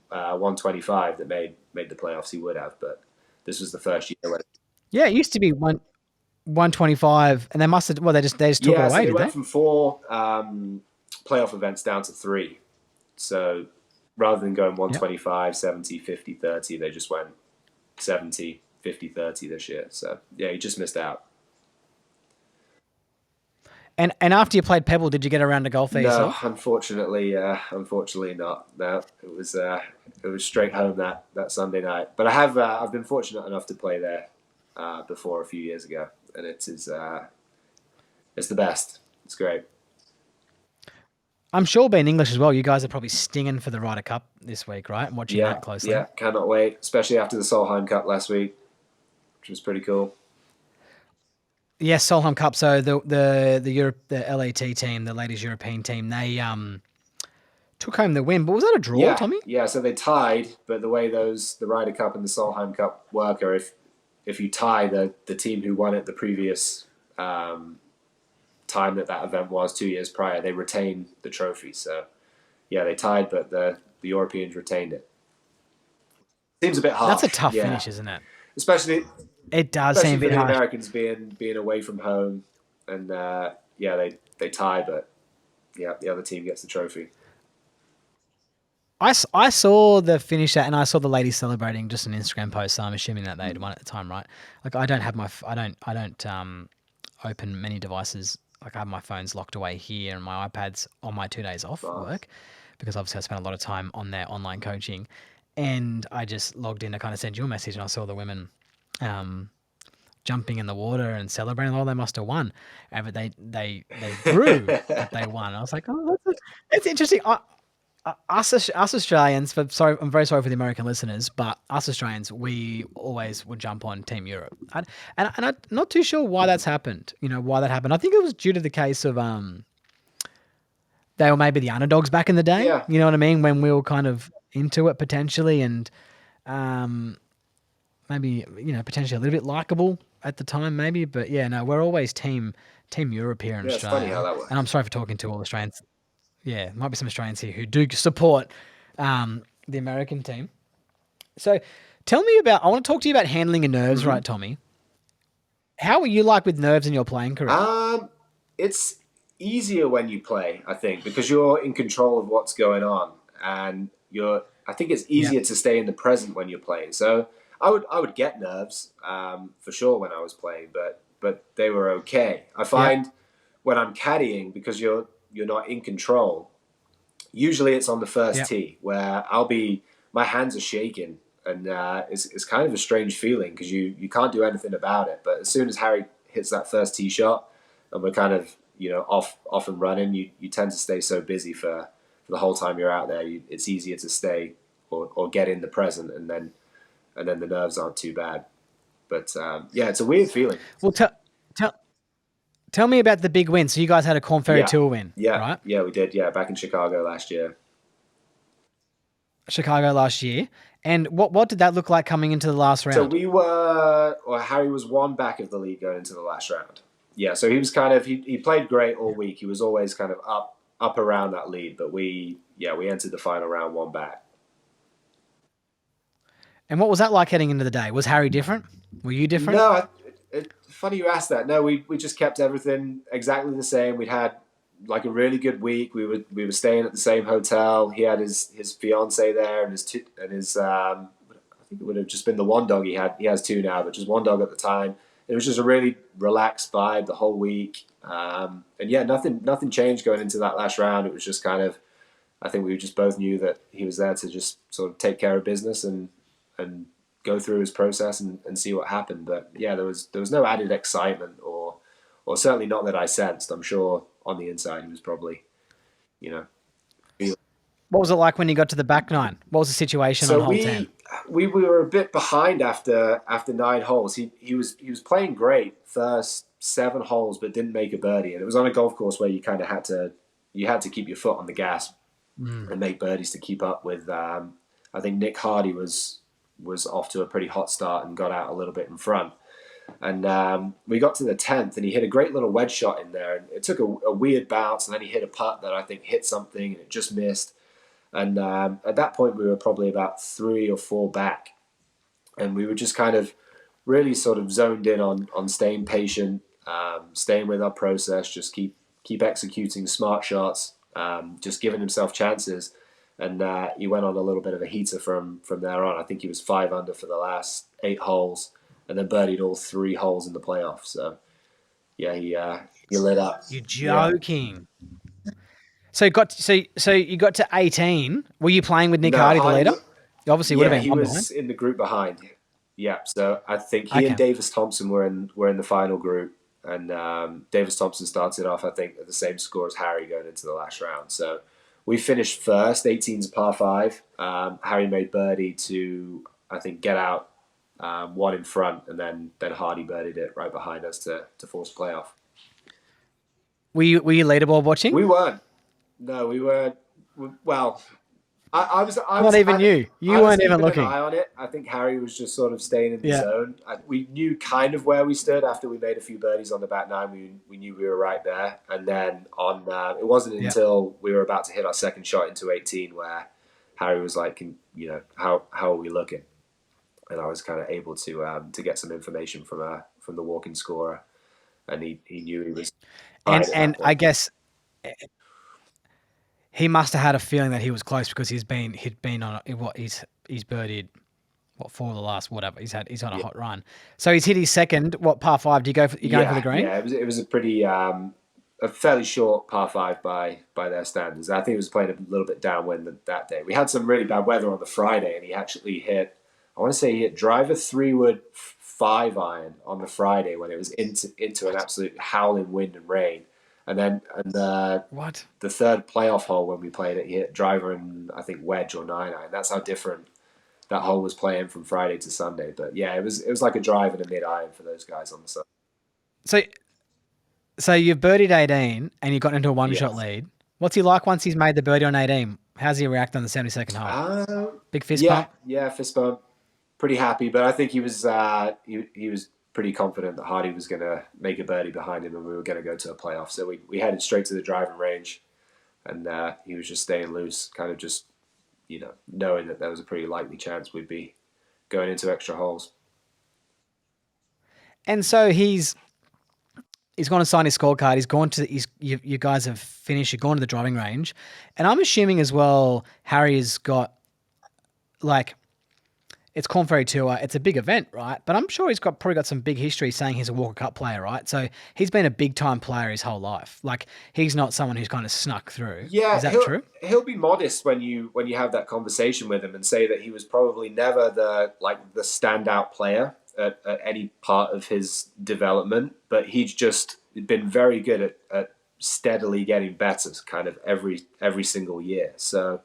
125 that made the playoffs, he would have. But this was the first year. Yeah, it used to be 125, and they must have. Well, they just took it away. So they did went they? from 4 playoff events down to 3. So rather than going 125, 70, 50, 30, they just went 70, 50, 30 this year. So yeah, he just missed out. And after you played Pebble, did you get around to golf there yourself? Unfortunately not. No, it was straight home that Sunday night. But I've been fortunate enough to play there before a few years ago, and it's the best. It's great. I'm sure being English as well, you guys are probably stinging for the Ryder Cup this week, right? And watching that closely. Yeah, cannot wait, especially after the Solheim Cup last week, which was pretty cool. Yes, Solheim Cup. So the LAT team, the ladies European team, they took home the win. But was that a draw, Tommy? Yeah, so they tied, but the way the Ryder Cup and the Solheim Cup work are if you tie the team who won it the previous time that event was 2 years prior, they retain the trophy. So yeah, they tied, but the Europeans retained it. Seems a bit hard. That's a tough finish, isn't it? Especially it does seem a bit for the harsh. Americans being away from home, and they tie, but the other team gets the trophy. I saw the finish and I saw the ladies celebrating, just an Instagram post. So I'm assuming that they'd won at the time, right? Like I don't open many devices. Like I have my phones locked away here and my iPads on my 2 days off work, because obviously I spent a lot of time on their online coaching, and I just logged in to kind of send you a message, and I saw the women jumping in the water and celebrating. Oh, they must have won, but they grew that they won. I was like, oh, it's interesting. Us Australians, I'm very sorry for the American listeners, but us Australians, we always would jump on Team Europe, and I'm not too sure why that's happened. Why that happened. I think it was due to the case of they were maybe the underdogs back in the day. Yeah. You know what I mean? When we were kind of into it potentially, and maybe potentially a little bit likable at the time, maybe. But yeah, no, we're always Team Europe here in Australia. It's funny how that works. And I'm sorry for talking to all Australians. Yeah, might be some Australians here who do support the American team. So tell me I want to talk to you about handling your nerves, right, Tommy? How are you like with nerves in your playing career? It's easier when you play, I think, because you're in control of what's going on, and I think it's easier to stay in the present when you're playing. So I would get nerves for sure when I was playing, but they were okay. I find when I'm caddying, because you're not in control, usually it's on the first tee where my hands are shaking, and it's kind of a strange feeling because you can't do anything about it. But as soon as Harry hits that first tee shot and we're kind of off and running, you tend to stay so busy for the whole time you're out there. It's easier to stay or get in the present, and then the nerves aren't too bad. But yeah, it's a weird feeling. Well, tell tell me about the big win. So you guys had a Corn Ferry Yeah, Tour win, yeah, right? yeah, we did. Yeah, back in Chicago last year. Chicago last year. And what did that look like coming into the last So round? Harry was one back of the lead going into the last round. Yeah, so he was kind of he played great all week. He was always kind of up around that lead, but we entered the final round one back. And what was that like heading into the day? Was Harry different? Were you different? No, funny you asked that. No, we just kept everything exactly the same. We'd had like a really good week. We were staying at the same hotel. He had his fiance there and his I think it would have just been the one dog he had. He has two now, but just one dog at the time. It was just a really relaxed vibe the whole week. And yeah, nothing changed going into that last round. It was just kind of, I think we just both knew that he was there to just sort of take care of business and go through his process and see what happened. But yeah, there was no added excitement or certainly not that I sensed. I'm sure on the inside he was probably, you know. What was it like when you got to the back nine? What was the situation on So hole 10? we were a bit behind after 9 holes. He was playing great first 7 holes, but didn't make a birdie. And it was on a golf course where you kind of had to keep your foot on the gas and make birdies to keep up with. I think Nick Hardy was off to a pretty hot start and got out a little bit in front. And we got to the 10th, and he hit a great little wedge shot in there. And it took a weird bounce, and then he hit a putt that I think hit something, and it just missed. And at that point, we were probably about 3 or 4 back. And we were just kind of really sort of zoned in on staying patient, staying with our process, just keep executing smart shots, just giving himself chances. And he went on a little bit of a heater from there on. I think he was 5 under for the last 8 holes, and then birdied all 3 holes in the playoff. So yeah, he lit up. You're Yeah. joking. So you got to 18. Were you playing with Nick No, Hardy, the Hardy leader? w- You obviously would have Yeah, been he one was behind. in the group behind. Yeah, so I think he Okay. and Davis Thompson were in the final group, and Davis Thompson started off, I think, at the same score as Harry going into the last round. So we finished first, 18's par 5. Harry made birdie to, I think, get out one in front, and then Hardy birdied it right behind us to force playoff. Were you leaderboard watching? We weren't. No, we weren't. Well, I was. Not even you. You I was weren't even keeping looking. an eye on it. I think Harry was just sort of staying in the Yeah. zone. We knew kind of where we stood after we made a few birdies on the back nine. We knew we were right there. And then on, it wasn't Yeah. until we were about to hit our second shot into 18 where Harry was like, how are we looking? And I was kind of able to get some information from the walking scorer, and he knew he was. And I guess he must have had a feeling that he was close because he'd been on he's birdied 4 of the last whatever he's on a hot run. So he's hit his second par 5. Do you you going for the green? Yeah, it was a pretty a fairly short par 5 by their standards. I think he was playing a little bit downwind that day. We had some really bad weather on the Friday, and he actually hit. I want to say he hit driver 3-wood 5-iron on the Friday when it was into an absolute howling wind and rain. And then What? the third playoff hole when we played it, he hit driver and I think wedge or 9-iron. That's how different that hole was playing from Friday to Sunday. But yeah, it was like a drive and a mid-iron for those guys on the side. So you've birdied 18 and you got into a one-shot Yes. lead. What's he like once he's made the birdie on 18? How's he react on the 72nd hole? Big fist pump? Yeah, fist bump. Pretty happy, but I think he was he was pretty confident that Hardy was going to make a birdie behind him and we were going to go to a playoff. So we headed straight to the driving range, and he was just staying loose, kind of just knowing that there was a pretty likely chance we'd be going into extra holes. And so he's gone to sign his scorecard. He's gone to you guys have finished. You've gone to the driving range, and I'm assuming as well Harry has got it's Corn Ferry Tour. It's a big event, right? But I'm sure he's probably got some big history saying he's a Walker Cup player, right? So he's been a big time player his whole life. Like he's not someone who's kind of snuck through. Yeah, is that true? He'll be modest when you have that conversation with him and say that he was probably never the standout player at any part of his development, but he's just been very good at steadily getting better, kind of every single year. So,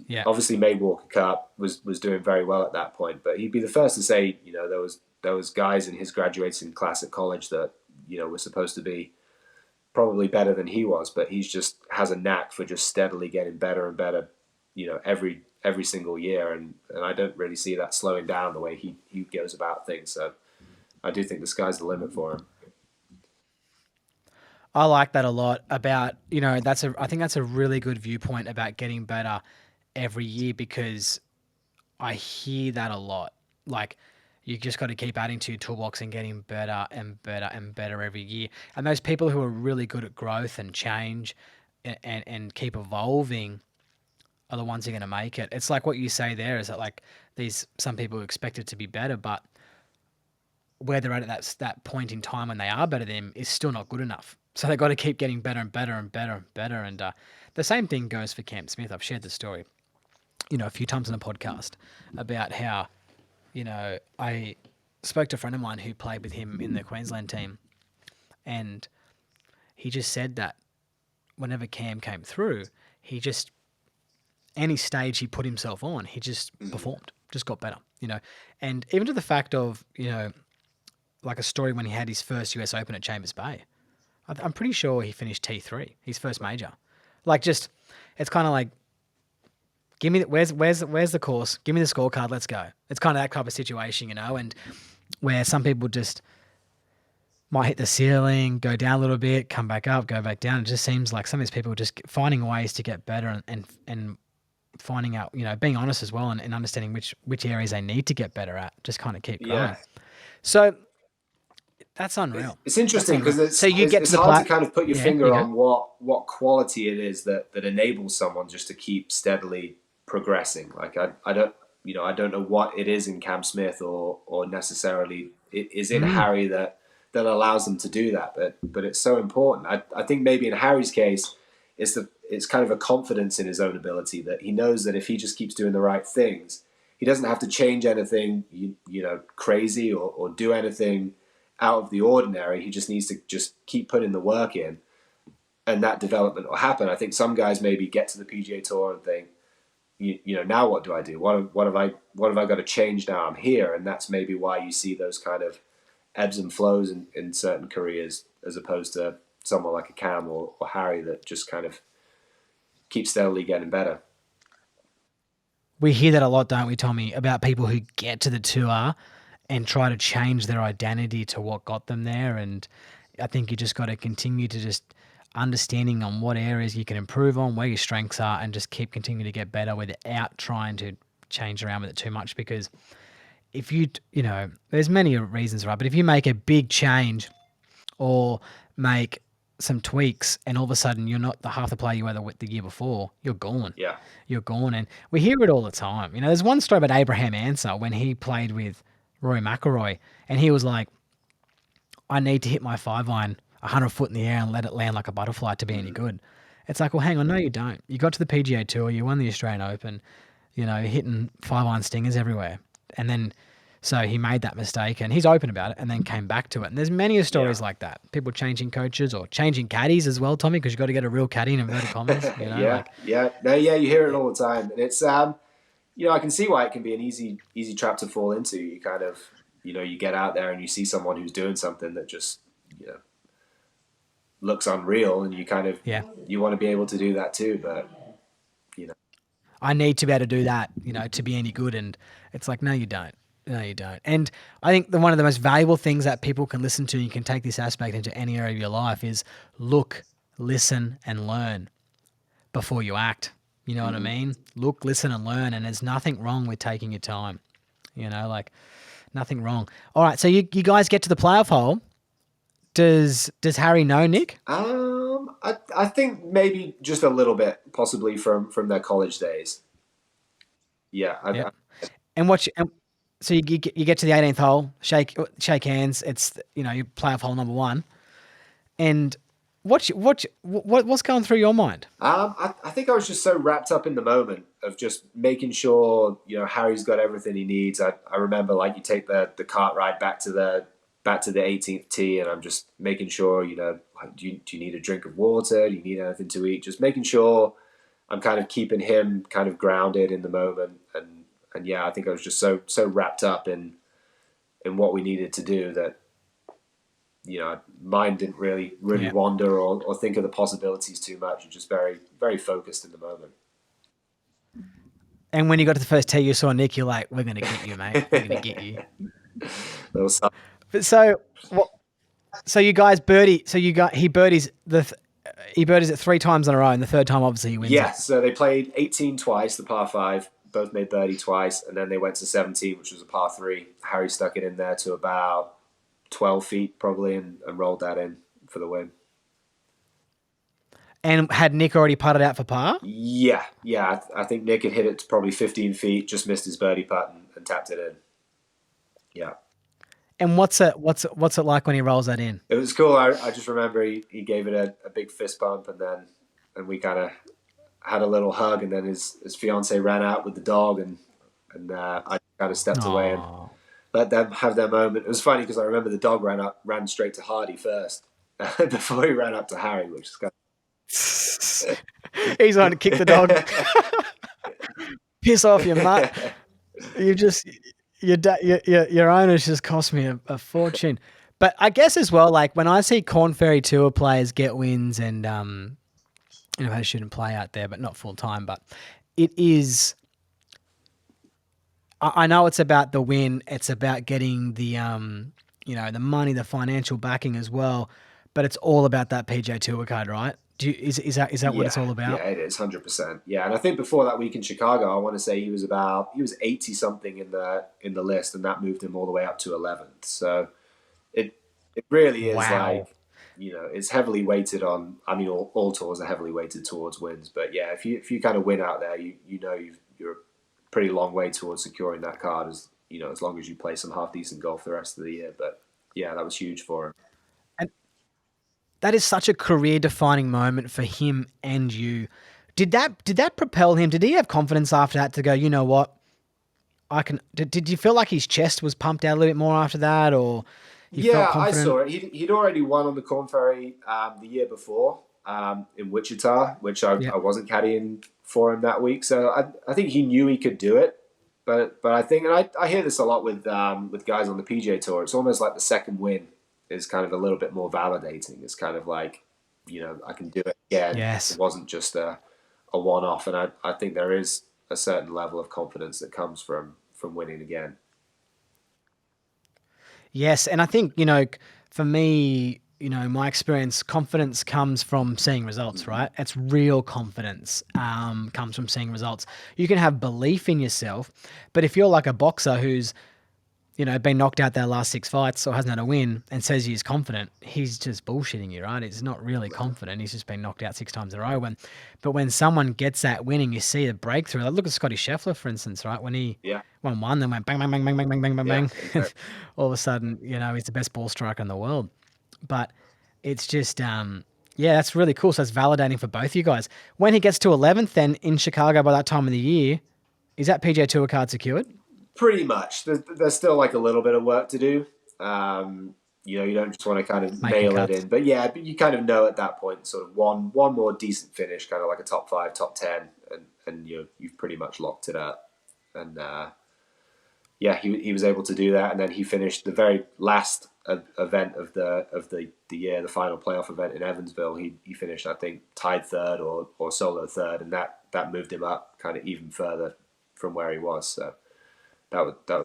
Yeah. Obviously made Walker Cup, was doing very well at that point, but he'd be the first to say, there was guys in his graduating class at college that, were supposed to be probably better than he was, but he's just has a knack for just steadily getting better and better, every single year, and I don't really see that slowing down the way he goes about things. So I do think the sky's the limit for him. I like that a lot about, I think that's a really good viewpoint about getting better every year, because I hear that a lot. Like, you just got to keep adding to your toolbox and getting better and better and better every year. And those people who are really good at growth and change and keep evolving are the ones who are going to make it. It's like what you say there is that, like, some people expect it to be better, but where they're at that point in time when they are better than them is still not good enough. So they've got to keep getting better and better and better and better. And the same thing goes for Cam Smith. I've shared the story, a few times on the podcast about how, I spoke to a friend of mine who played with him in the Queensland team, and he just said that whenever Cam came through, any stage he put himself on, he just performed, just got better, and even to the fact of, like a story when he had his first US Open at Chambers Bay. I'm pretty sure he finished T3, his first major. Like, just, it's kind of like, give me where's the course? Give me the scorecard. Let's go. It's kind of that type of situation, and where some people just might hit the ceiling, go down a little bit, come back up, go back down. It just seems like some of these people are just finding ways to get better and finding out, being honest as well, and understanding which areas they need to get better at. Just kind of keep growing. Yeah. So that's unreal. It's interesting because it's hard to kind of put your finger on what quality it is that enables someone just to keep steadily progressing. Like, I don't know what it is in Cam Smith or necessarily is in Harry that allows them to do that, but it's so important. I think maybe in Harry's case, it's kind of a confidence in his own ability, that he knows that if he just keeps doing the right things, he doesn't have to change anything crazy or do anything out of the ordinary. He just needs to just keep putting the work in, and that development will happen. I think some guys maybe get to the PGA Tour and think, now what do I do? What have I got to change now? I'm here, and that's maybe why you see those kind of ebbs and flows in certain careers, as opposed to someone like a Cam or Harry that just kind of keeps steadily getting better. We hear that a lot, don't we, Tommy, about people who get to the tour and try to change their identity to what got them there. And I think you just got to continue to just understanding on what areas you can improve on, where your strengths are, and just keep continuing to get better without trying to change around with it too much. Because if there's many reasons, right? But if you make a big change or make some tweaks and all of a sudden you're not the half the player you were the year before, you're gone. Yeah. You're gone. And we hear it all the time. There's one story about Abraham Answer when he played with Rory McIlroy, and he was like, I need to hit my 5-iron 100 foot in the air and let it land like a butterfly to be any good. It's like, well, hang on, no, you don't. You got to the PGA Tour, you won the Australian Open, hitting 5-iron stingers everywhere. And then, so he made that mistake, and he's open about it, and then came back to it. And there's many stories like that. People changing coaches or changing caddies as well, Tommy, because you've got to get a real caddy in inverted commas. You hear it all the time. And it's, I can see why it can be an easy trap to fall into. You kind of, you get out there and you see someone who's doing something that just, looks unreal, and you kind of, you want to be able to do that too, but, I need to be able to do that, to be any good. And it's like, no, you don't. No, you don't. And I think one of the most valuable things that people can listen to, and you can take this aspect into any area of your life, is look, listen, and learn before you act. You know what I mean? Look, listen, and learn. And there's nothing wrong with taking your time. Nothing wrong. All right, so you guys get to the playoff hole. Does Harry know Nick? I think maybe just a little bit, possibly from their college days. Yeah. So you get to the 18th hole, shake hands. It's your playoff hole number 1, and what's going through your mind? I think I was just so wrapped up in the moment of just making sure Harry's got everything he needs. I remember, like, you take the cart ride back to the 18th tee, and I'm just making sure do you need a drink of water? Do you need anything to eat? Just making sure I'm kind of keeping him kind of grounded in the moment, and yeah, I think I was just so wrapped up in what we needed to do that, mind didn't really Yeah. wander or think of the possibilities too much. You're just very, very focused in the moment. And when you got to the first tee, you saw Nick. You're like, "We're gonna get you, mate. We're gonna get you." But so you guys birdie. So he birdies he birdies it 3 times in a row, and the third time obviously he wins Yeah, it. so they played 18 twice, the par 5, both made birdie twice, and then they went to 17, which was a par 3. Harry stuck it in there to about 12 feet probably and rolled that in for the win. And had Nick already putted out for par? Yeah. I think Nick had hit it to probably 15 feet, just missed his birdie putt and tapped it in. Yeah. And what's it like when he rolls that in? It was cool. I just remember he gave it a big fist bump, and we kind of had a little hug, and then his fiance ran out with the dog, and I kind of stepped away and let them have their moment. It was funny because I remember the dog ran straight to Hardy first before he ran up to Harry, which is kind of... He's on to kick the dog. Piss off, you mutt. You just your owners just cost me a fortune. But I guess as well, like when I see Corn Ferry Tour players get wins, and they shouldn't play out there, but not full time. But it is. I know it's about the win. It's about getting the the money, the financial backing as well. But it's all about that PGA Tour card, right? Is that what it's all about? Yeah, it is 100%. Yeah, and I think before that week in Chicago, I want to say he was 80 something in the list, and that moved him all the way up to 11th. So it really is like, it's heavily weighted on. I mean, all tours are heavily weighted towards wins, but yeah, if you kind of win out there, you're a pretty long way towards securing that card, as long as you play some half decent golf the rest of the year. But yeah, that was huge for him. That is such a career-defining moment for him and you. Did that propel him? Did he have confidence after that to go, you know what, I can? Did you feel like his chest was pumped out a little bit more after that, or he felt confident? I saw it. He'd already won on the Corn Ferry the year before in Wichita, which I wasn't caddying for him that week. So I think he knew he could do it. But I think, and I hear this a lot with guys on the PGA Tour, it's almost like the second win is kind of a little bit more validating. It's kind of like, I can do it again. Yes. It wasn't just a one-off. And I think there is a certain level of confidence that comes from winning again. Yes. And I think, for me, my experience, confidence comes from seeing results, right? It's real confidence comes from seeing results. You can have belief in yourself, but if you're like a boxer who's, been knocked out their last 6 fights or hasn't had a win and says he's confident, he's just bullshitting you, right? He's not really confident. He's just been knocked out 6 times in a row. But when someone gets that win and you see a breakthrough, like look at Scotty Scheffler, for instance, right? When he won one, then went bang, bang, bang, bang, bang, bang, bang, bang, bang. All of a sudden, he's the best ball striker in the world. But it's just, that's really cool. So it's validating for both you guys. When he gets to 11th then in Chicago by that time of the year, is that PGA Tour card secured? Pretty much. There's still like a little bit of work to do. You don't just want to kind of nail it in. But yeah, you kind of know at that point, sort of one more decent finish, kind of like a top 5, top 10, and you've pretty much locked it up. And he was able to do that, and then he finished the very last event of the year, the final playoff event in Evansville. He finished, I think, tied third or solo third, and that moved him up kind of even further from where he was. So that was.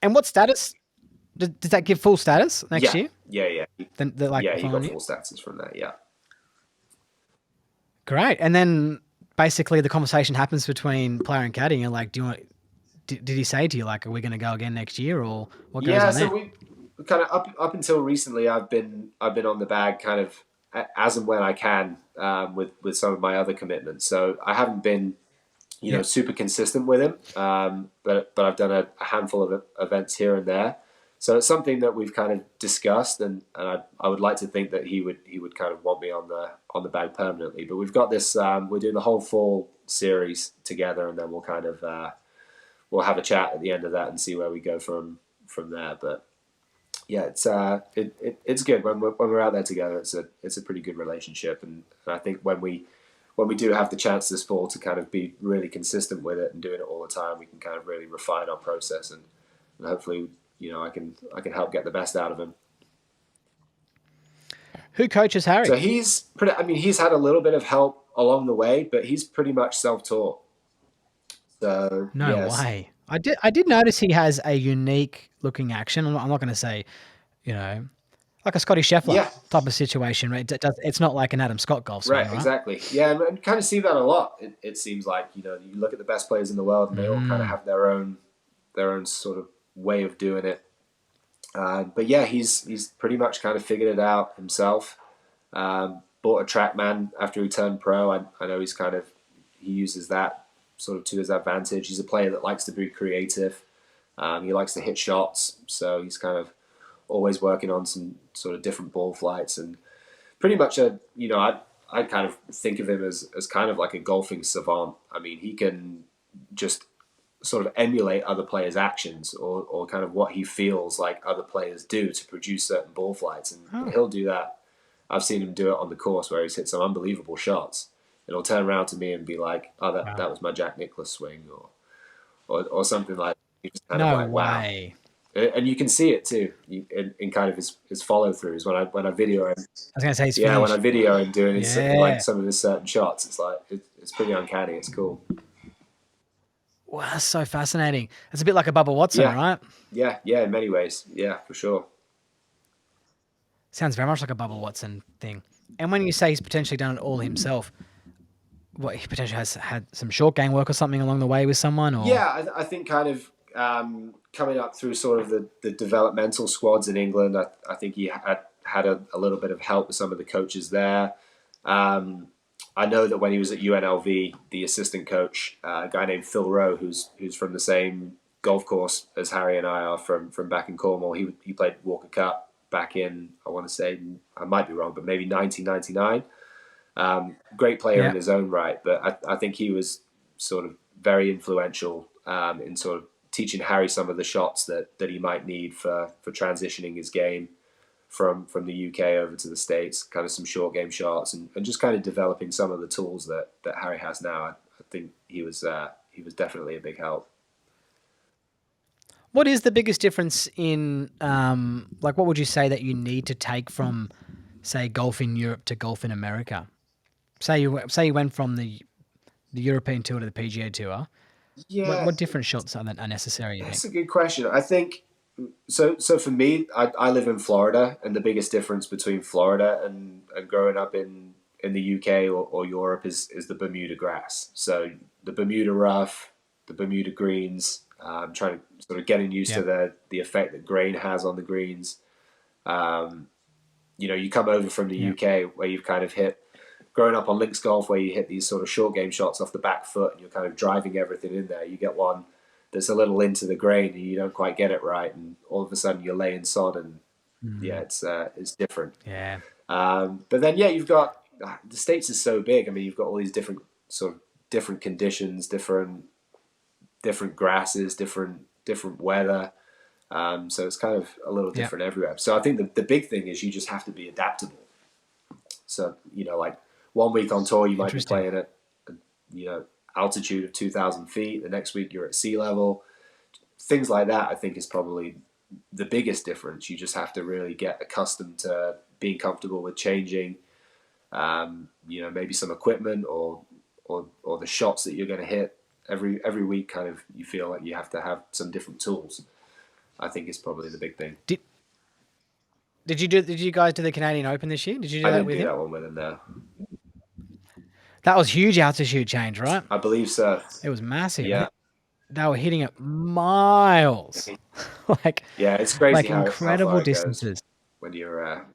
And what status? Does that give full status next year? Yeah. He got full status from that. Yeah. Great. And then basically the conversation happens between player and caddy. And like, did he say to you, like, are we going to go again next year, or what goes on there? We kind of up until recently, I've been on the bag kind of as and when I can with some of my other commitments. So I haven't been super consistent with him, but I've done a handful of events here and there. So it's something that we've kind of discussed, and I would like to think that he would kind of want me on the bag permanently. But we've got this. We're doing the whole fall series together, and then we'll kind of we'll have a chat at the end of that and see where we go from there. But yeah, it's good when we're out there together. It's a pretty good relationship, and I think when we when we do have the chance this fall to kind of be really consistent with it and doing it all the time, we can kind of really refine our process, and hopefully, I can help get the best out of him. Who coaches Harry? So he's had a little bit of help along the way, but he's pretty much self-taught. So No way. I did notice he has a unique looking action. I'm not going to say, like a Scotty Scheffler type of situation. Right? It's not like an Adam Scott golf swing, right? Exactly. Yeah, and kind of see that a lot. It seems like, you look at the best players in the world, and they all kind of have their own sort of way of doing it. But yeah, he's pretty much kind of figured it out himself. Bought a TrackMan after he turned pro. I know he uses that sort of to his advantage. He's a player that likes to be creative. He likes to hit shots, so he's kind of always working on some sort of different ball flights, and pretty much I kind of think of him as kind of like a golfing savant. I mean, he can just sort of emulate other players' actions or kind of what he feels like other players do to produce certain ball flights, and he'll do that. I've seen him do it on the course where he's hit some unbelievable shots, and he'll turn around to me and be like, "Oh, that was my Jack Nicklaus swing," or something like that. He's just kind of like, way. Wow. And you can see it too in kind of his follow throughs when I video him. I was going to say, when I video him doing some of his certain shots, it's like it's pretty uncanny. It's cool. Wow, that's so fascinating. It's a bit like a Bubba Watson, right? Yeah, in many ways. Yeah, for sure. Sounds very much like a Bubba Watson thing. And when you say he's potentially done it all himself, what, he potentially has had some short game work or something along the way with someone? Or? Yeah, I think kind of coming up through sort of the developmental squads in England, I think he had a little bit of help with some of the coaches there. I know that when he was at UNLV, the assistant coach, a guy named Phil Rowe, who's from the same golf course as Harry and I are from back in Cornwall, he played Walker Cup back in, I want to say, I might be wrong, but maybe 1999. Great player in his own right, but I think he was sort of very influential in sort of teaching Harry some of the shots that he might need for transitioning his game from the UK over to the States, kind of some short game shots, and just kind of developing some of the tools that Harry has now. I think he was definitely a big help. What is the biggest difference in, what would you say that you need to take from, say, golf in Europe to golf in America? Say you went from the European Tour to the PGA Tour. Yeah. What different shots are necessary? That's a good question. I think so. For me, I live in Florida, and the biggest difference between Florida and growing up in the UK or Europe is the Bermuda grass. So the Bermuda rough, the Bermuda greens. I'm trying to sort of getting used to the effect that grain has on the greens. You come over from the UK where you've kind of growing up on links golf where you hit these sort of short game shots off the back foot and you're kind of driving everything in there. You get one that's a little into the grain and you don't quite get it right, and all of a sudden you're laying sod, and it's different. Yeah. But then you've got the States is so big. I mean, you've got all these different conditions, different grasses, different weather. So it's kind of a little different everywhere. So I think the big thing is you just have to be adaptable. So, like 1 week on tour, you might be playing at, altitude of 2,000 feet. The next week you're at sea level. Things like that, I think, is probably the biggest difference. You just have to really get accustomed to being comfortable with changing, maybe some equipment or the shots that you're going to hit. Every week, kind of, you feel like you have to have some different tools. I think is probably the big thing. Did you guys do the Canadian Open this year? Did you do that with him? I didn't do that one with him, no. That was huge altitude change, right? I believe so. It was massive. Yeah. They were hitting it miles. It's crazy how incredible far it distances. goes when you're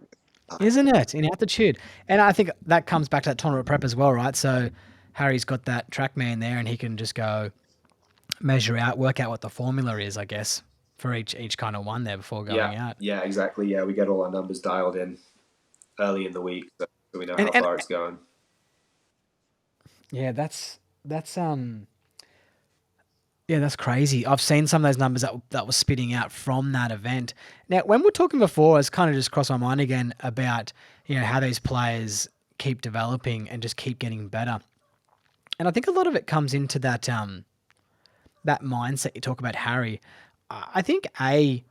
isn't it, in altitude? And I think that comes back to that tournament prep as well, right? So Harry's got that TrackMan there, and he can just go work out what the formula is, I guess, for each kind of one there before going out. Yeah, exactly. Yeah, we get all our numbers dialed in early in the week, so we know how far it's going. Yeah, that's crazy. I've seen some of those numbers that was spitting out from that event. Now, when we're talking before, it's kind of just crossed my mind again about how these players keep developing and just keep getting better. And I think a lot of it comes into that that mindset you talk about, Harry. I think it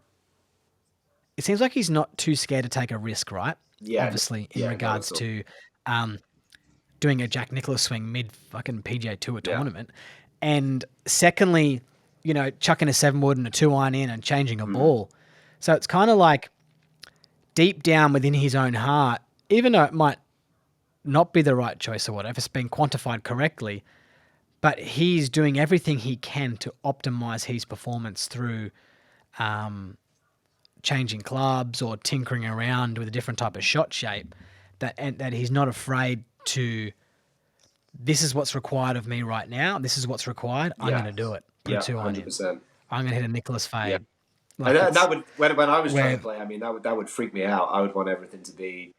seems like he's not too scared to take a risk, right? Yeah, Obviously, in yeah, not regards at all. to um, doing a Jack Nicklaus swing mid fucking PGA Tour Yeah. tournament, and secondly, chucking a 7-wood and a 2-iron in and changing a Mm-hmm. ball. So it's kind of like deep down within his own heart, even though it might not be the right choice or whatever, it's been quantified correctly, but he's doing everything he can to optimize his performance through changing clubs or tinkering around with a different type of shot shape. That he's not afraid to. This is what's required of me right now. This is what's required. I'm Yeah, going to do it. Put a yeah, 2-iron in. 100%. I'm going to hit a Nicholas Yeah. fade. And Like that it's would when I was trying where to play. I mean, that would freak me out. I would want everything to be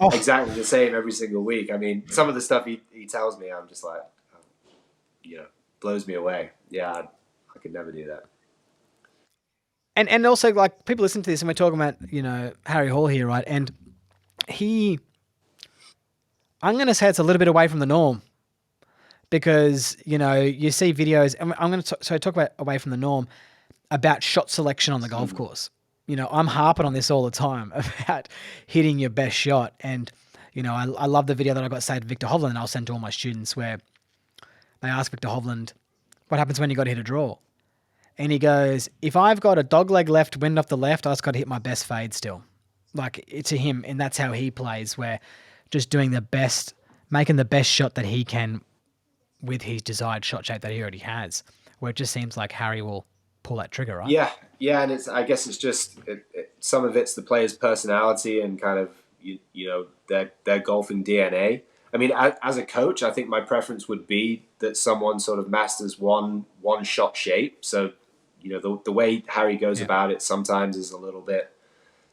oh, exactly the same every single week. I mean, some of the stuff he tells me, I'm just like, blows me away. Yeah, I could never do that. and also like people listen to this and we're talking about Harry Hall here, right? And he, I'm going to say it's a little bit away from the norm because you see videos, and I'm going to talk about away from the norm about shot selection on the golf course. I'm harping on this all the time about hitting your best shot. And, I love the video that I got saved to Victor Hovland, and I'll send to all my students, where they ask Victor Hovland, what happens when you got to hit a draw? And he goes, if I've got a dog leg left, wind off the left, I just got to hit my best fade still. Like, to him, and that's how he plays, where just doing the best, making the best shot that he can with his desired shot shape that he already has, where it just seems like Harry will pull that trigger, right? Yeah, yeah, and I guess it's just some of it's the player's personality and kind of their golfing DNA. I mean, as a coach, I think my preference would be that someone sort of masters one shot shape. So, the way Harry goes about it sometimes is a little bit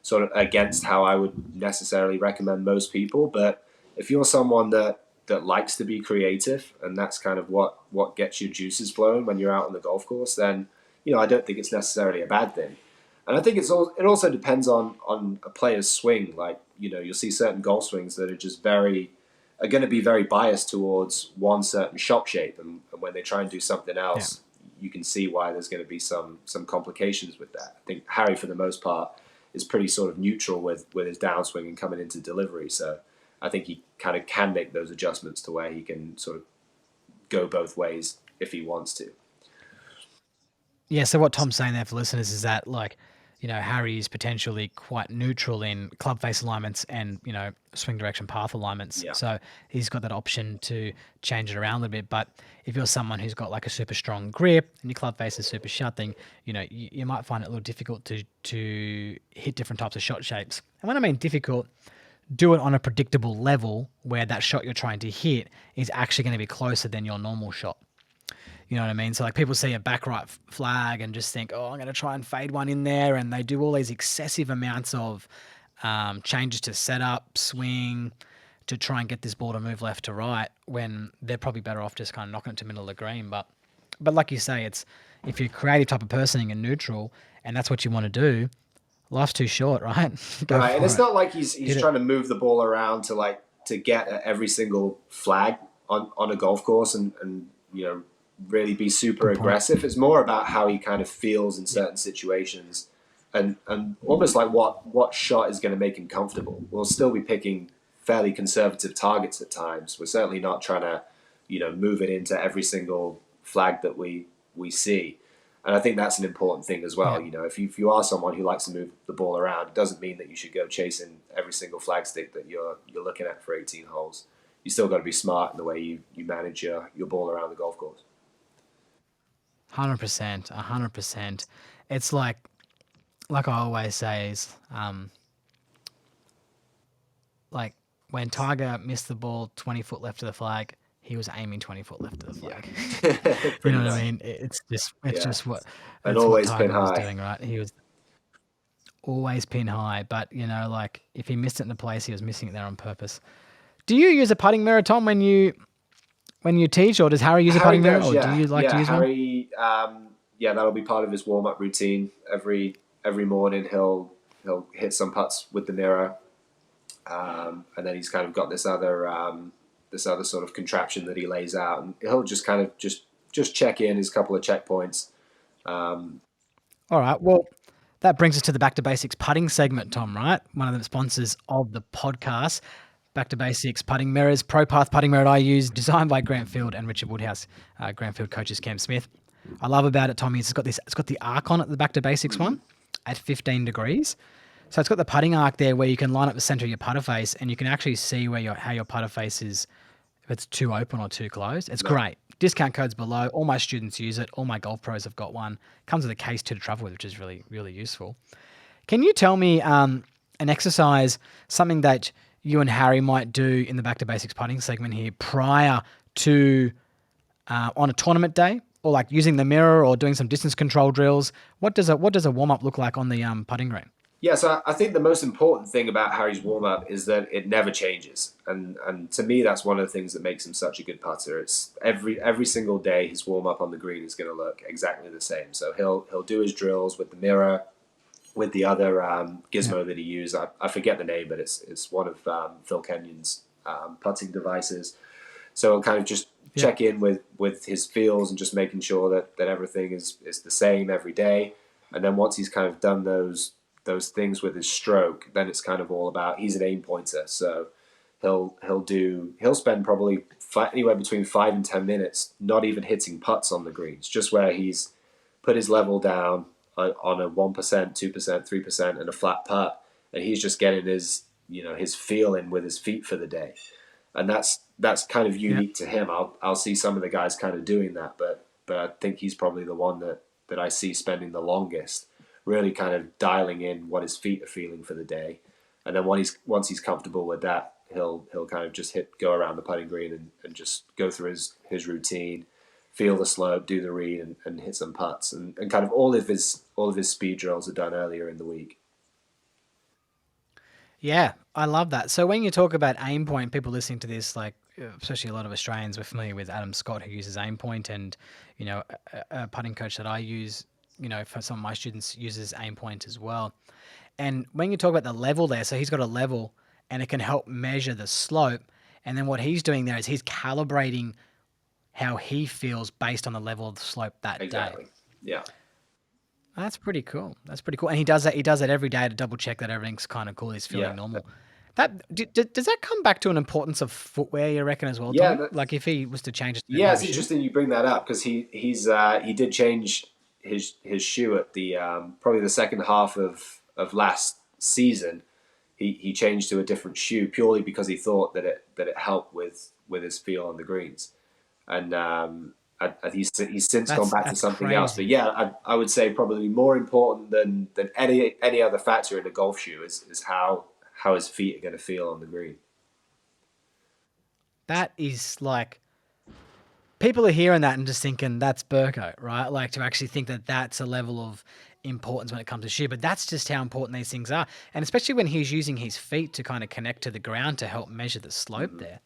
sort of against how I would necessarily recommend most people. But if you're someone that likes to be creative, and that's kind of what gets your juices flowing when you're out on the golf course, then I don't think it's necessarily a bad thing. And I think it also depends on a player's swing. Like you'll see certain golf swings that are going to be very biased towards one certain shot shape, and when they try and do something else, you can see why there's going to be some complications with that. I think Harry, for the most part, is pretty sort of neutral with his downswing and coming into delivery. So I think he kind of can make those adjustments to where he can sort of go both ways if he wants to. Yeah, so what Tom's saying there for listeners is that, like, Harry is potentially quite neutral in club face alignments and, swing direction path alignments. Yeah. So he's got that option to change it around a little bit. But if you're someone who's got like a super strong grip and your club face is super shut, then, you might find it a little difficult to hit different types of shot shapes. And when I mean difficult, do it on a predictable level where that shot you're trying to hit is actually going to be closer than your normal shot. You know what I mean? So like people see a back right flag and just think, oh, I'm going to try and fade one in there. And they do all these excessive amounts of changes to setup, swing, to try and get this ball to move left to right, when they're probably better off just kind of knocking it to middle of the green. But like you say, it's if you're a creative type of person and neutral and that's what you want to do, life's too short, right? Go Right, for and it's it. not like he's Hit it. trying to move the ball around to get at every single flag on a golf course and really be super aggressive. It's more about how he kind of feels in certain situations and almost like what shot is going to make him comfortable. We'll still be picking fairly conservative targets at times. We're certainly not trying to move it into every single flag that we see. And I think that's an important thing as well. Yeah. If you are someone who likes to move the ball around, it doesn't mean that you should go chasing every single flag stick that you're looking at for 18 holes. You still got to be smart in the way you manage your ball around the golf course. 100%, 100%. It's like I always say is, like when Tiger missed the ball 20 foot left of the flag, he was aiming 20 foot left of the flag. You know what I mean? It's just what And it's always what pin Tiger was high. doing, right? He was always pin high, but like if he missed it in a place, he was missing it there on purpose. Do you use a putting mirror, Tom, when you teach, or does Harry use a putting mirror, or do you like to use one? Harry, that'll be part of his warm up routine. Every morning he'll hit some putts with the mirror, and then he's kind of got this this other sort of contraption that he lays out, and he'll just kind of just check in his couple of checkpoints. All right. Well, that brings us to the Back to Basics putting segment, Tom, right? One of the sponsors of the podcast. Back to Basics putting mirrors, Pro Path putting mirror I use, designed by Grant Field and Richard Woodhouse. Grant Field coaches Cam Smith. I love about it, Tommy, it's got the arc on it, the Back to Basics one, at 15 degrees. So it's got the putting arc there where you can line up the center of your putter face, and you can actually see how your putter face is, if it's too open or too closed. It's great. Discount codes below. All my students use it. All my golf pros have got one. Comes with a case too to travel with, which is really, really useful. Can you tell me an exercise, something that you and Harry might do in the Back to Basics putting segment here prior to on a tournament day, or like using the mirror or doing some distance control drills? What does a warm up look like on the putting green? Yeah, so I think the most important thing about Harry's warm-up is that it never changes. And to me, that's one of the things that makes him such a good putter. It's every single day his warm-up on the green is going to look exactly the same. So he'll do his drills with the mirror, with the other gizmo that he used. I forget the name, but it's one of Phil Kenyon's putting devices. So he'll kind of just check in with his feels and just making sure that everything is the same every day. And then once he's kind of done those things with his stroke, then it's kind of all about, he's an aim pointer, so he'll spend probably anywhere between 5 and 10 minutes not even hitting putts on the greens, just where he's put his level down on a 1%, 2%, 3% and a flat putt, and he's just getting his feel in with his feet for the day. And that's kind of unique to him. I'll see some of the guys kind of doing that, but I think he's probably the one that I see spending the longest, really kind of dialing in what his feet are feeling for the day. And then once he's comfortable with that, he'll kind of just go around the putting green and just go through his routine, feel the slope, do the read, and hit some putts. And kind of all of his speed drills are done earlier in the week. Yeah, I love that. So when you talk about aim point, people listening to this, like especially a lot of Australians, we're familiar with Adam Scott, who uses aim point, and a putting coach that I use, for some of my students, uses aim point as well. And when you talk about the level there, so he's got a level and it can help measure the slope. And then what he's doing there is he's calibrating how he feels based on the level of the slope that Exactly. day. Yeah. That's pretty cool. And he does that every day to double check that everything's kind of cool. He's feeling normal. Does that come back to an importance of footwear, you reckon, as well, Tom? Yeah. Like if he was to change it. Yeah, it's interesting you bring that up, because he did change his shoe at the probably the second half of last season. He changed to a different shoe purely because he thought that it helped with his feel on the greens, and he's since gone back to something else. But yeah, I would say probably more important than any other factor in a golf shoe is how his feet are going to feel on the green. That is like, people are hearing that and just thinking that's Burko, right? Like to actually think that that's a level of importance when it comes to shoe, but that's just how important these things are. And especially when he's using his feet to kind of connect to the ground to help measure the slope there.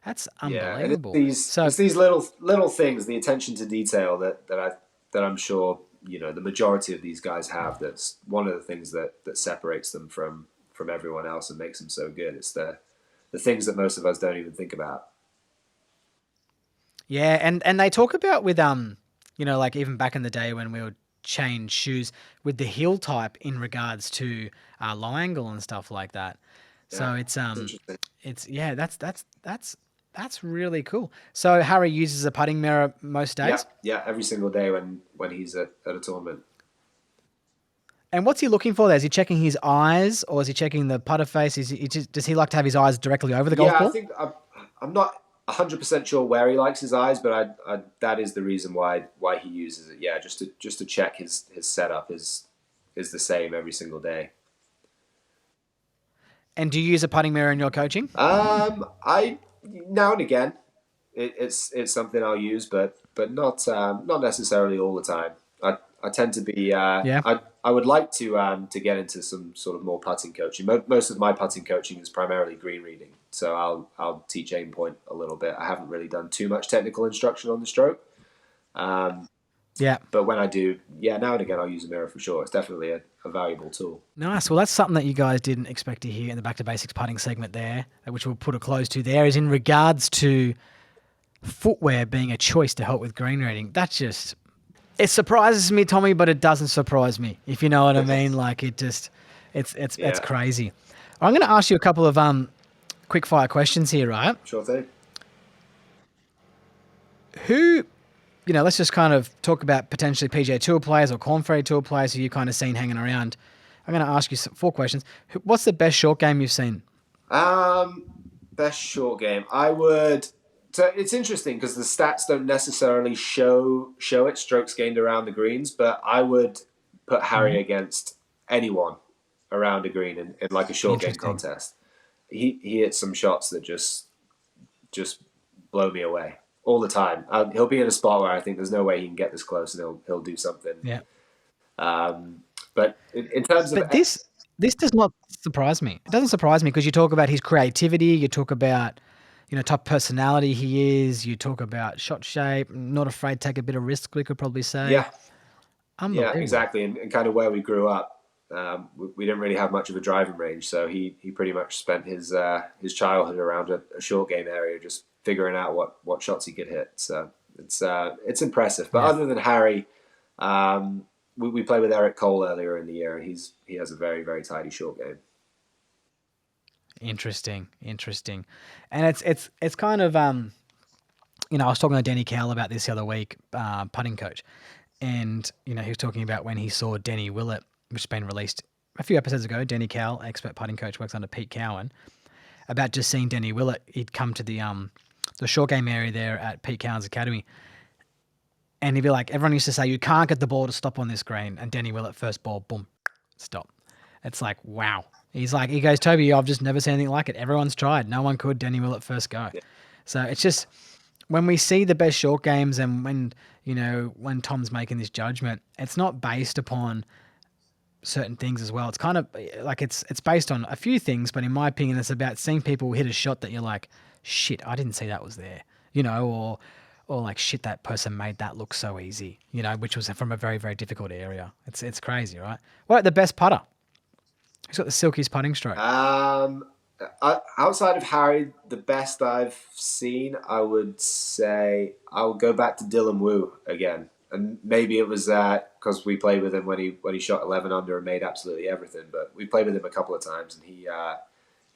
That's unbelievable. Yeah, it's these little things, the attention to detail that I'm sure the majority of these guys have. That's one of the things that separates them from everyone else and makes them so good. It's the things that most of us don't even think about. Yeah, and they talk about with like even back in the day when we would change shoes with the heel type in regards to low angle and stuff like that. So that's really cool. So Harry uses a putting mirror most days? Yeah, every single day when he's at a tournament. And what's he looking for there? Is he checking his eyes, or is he checking the putter face? Does he like to have his eyes directly over the golf ball? I think I'm not 100% sure where he likes his eyes, but that is the reason why he uses it. Yeah, just to check his setup is the same every single day. And do you use a putting mirror in your coaching? I now and again, it's something I'll use, but not necessarily all the time. I tend to be I would like to get into some sort of more putting coaching. Most of my putting coaching is primarily green reading, so I'll teach aim point a little bit. I haven't really done too much technical instruction on the stroke. Yeah. But when I do, yeah, now and again, I'll use a mirror for sure. It's definitely a valuable tool. Nice. Well, that's something that you guys didn't expect to hear in the Back to Basics putting segment there, which we'll put a close to there, is in regards to footwear being a choice to help with green reading. That just, it surprises me, Tommy, but it doesn't surprise me, if you know what I mean. Like, it just, it's Yeah, crazy. I'm going to ask you a couple of quick fire questions here, right? sure thing. Who, let's just kind of talk about potentially PGA Tour players or Corn Ferry Tour players who you've kind of seen hanging around. I'm going to ask you 4 questions. What's the best short game you've seen? Best short game. I would. So it's interesting because the stats don't necessarily show it strokes gained around the greens, but I would put Harry against anyone around a green in like a short game Interesting. contest. He hits some shots that just blow me away all the time. He'll be in a spot where I think there's no way he can get this close, and he'll do something. Yeah. But in terms of But this does not surprise me. It doesn't surprise me because you talk about his creativity, you talk about, type of personality he is, you talk about shot shape, not afraid to take a bit of risk, we could probably say. yeah, Unbelievable. exactly, and kind of where we grew up. We didn't really have much of a driving range, so he pretty much spent his childhood around a short game area, just figuring out what shots he could hit. So it's impressive. But other than Harry, we played with Eric Cole earlier in the year, and he has a very, very tidy short game. Interesting. And it's kind of I was talking to Denny Cowell about this the other week, putting coach, and he was talking about when he saw Denny Willett, which has been released a few episodes ago. Denny Cowell, expert putting coach, works under Pete Cowan, about just seeing Denny Willett. He'd come to the short game area there at Pete Cowan's academy, and he'd be like, everyone used to say, you can't get the ball to stop on this green, and Denny Willett, first ball, boom, stop. It's like, wow. He goes, Toby, I've just never seen anything like it. Everyone's tried. No one could. Denny Willett first go. Yeah. So it's just, when we see the best short games and when Tom's making this judgment, it's not based upon certain things as well. It's kind of like it's based on a few things, but in my opinion, it's about seeing people hit a shot that you're like, shit, I didn't see that was there, or like, shit, that person made that look so easy, which was from a very, very difficult area. It's crazy, right? What about the best putter? Who's got the silkiest putting stroke? Outside of Harry, the best I've seen, I would say I'll go back to Dylan Wu again, and maybe it was because we played with him when he shot 11 under and made absolutely everything. But we played with him a couple of times, and he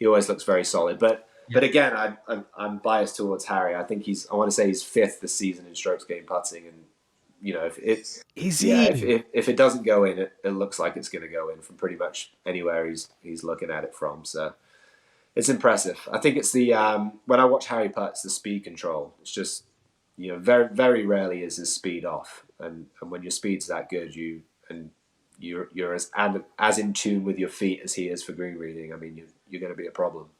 always looks very solid. But again, I'm biased towards Harry. I think I want to say he's 5th this season in strokes gained putting, and if it doesn't go in, it looks like it's going to go in from pretty much anywhere he's looking at it from. So it's impressive. I think it's the when I watch Harry putt, it's the speed control. It's just very, very rarely is his speed off, and when your speed's that good, you're as in tune with your feet as he is for green reading. I mean, you're going to be a problem.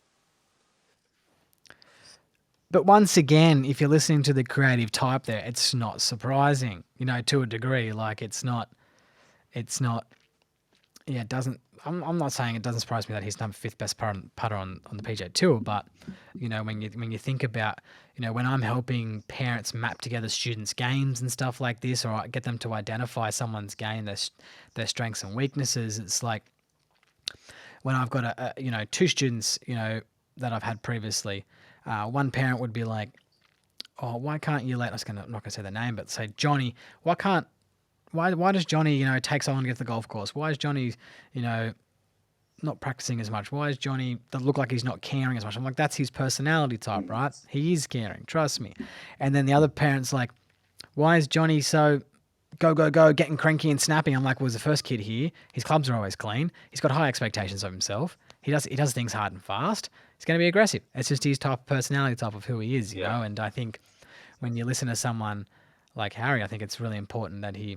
But once again, if you're listening to the creative type there, it's not surprising, to a degree. Like, it doesn't, I'm not saying it doesn't surprise me that he's number 5th best putter on the PGA Tour, but, when you think about, when I'm helping parents map together students' games and stuff like this, or get them to identify someone's game, their strengths and weaknesses, it's like, when I've got 2 students, that I've had previously, one parent would be like, oh, why can't you let, I'm not going to say the name, but say, Johnny, why does Johnny, take so long to get to the golf course? Why is Johnny, not practicing as much? Why is Johnny, that look like he's not caring as much? I'm like, that's his personality type, right? He is caring, trust me. And then the other parent's like, why is Johnny so go, getting cranky and snapping? I'm like, well, he's the first kid here. His clubs are always clean. He's got high expectations of himself. He does things hard and fast. He's going to be aggressive. It's just his type of personality, type of who he is, you know? And I think when you listen to someone like Harry, I think it's really important that he,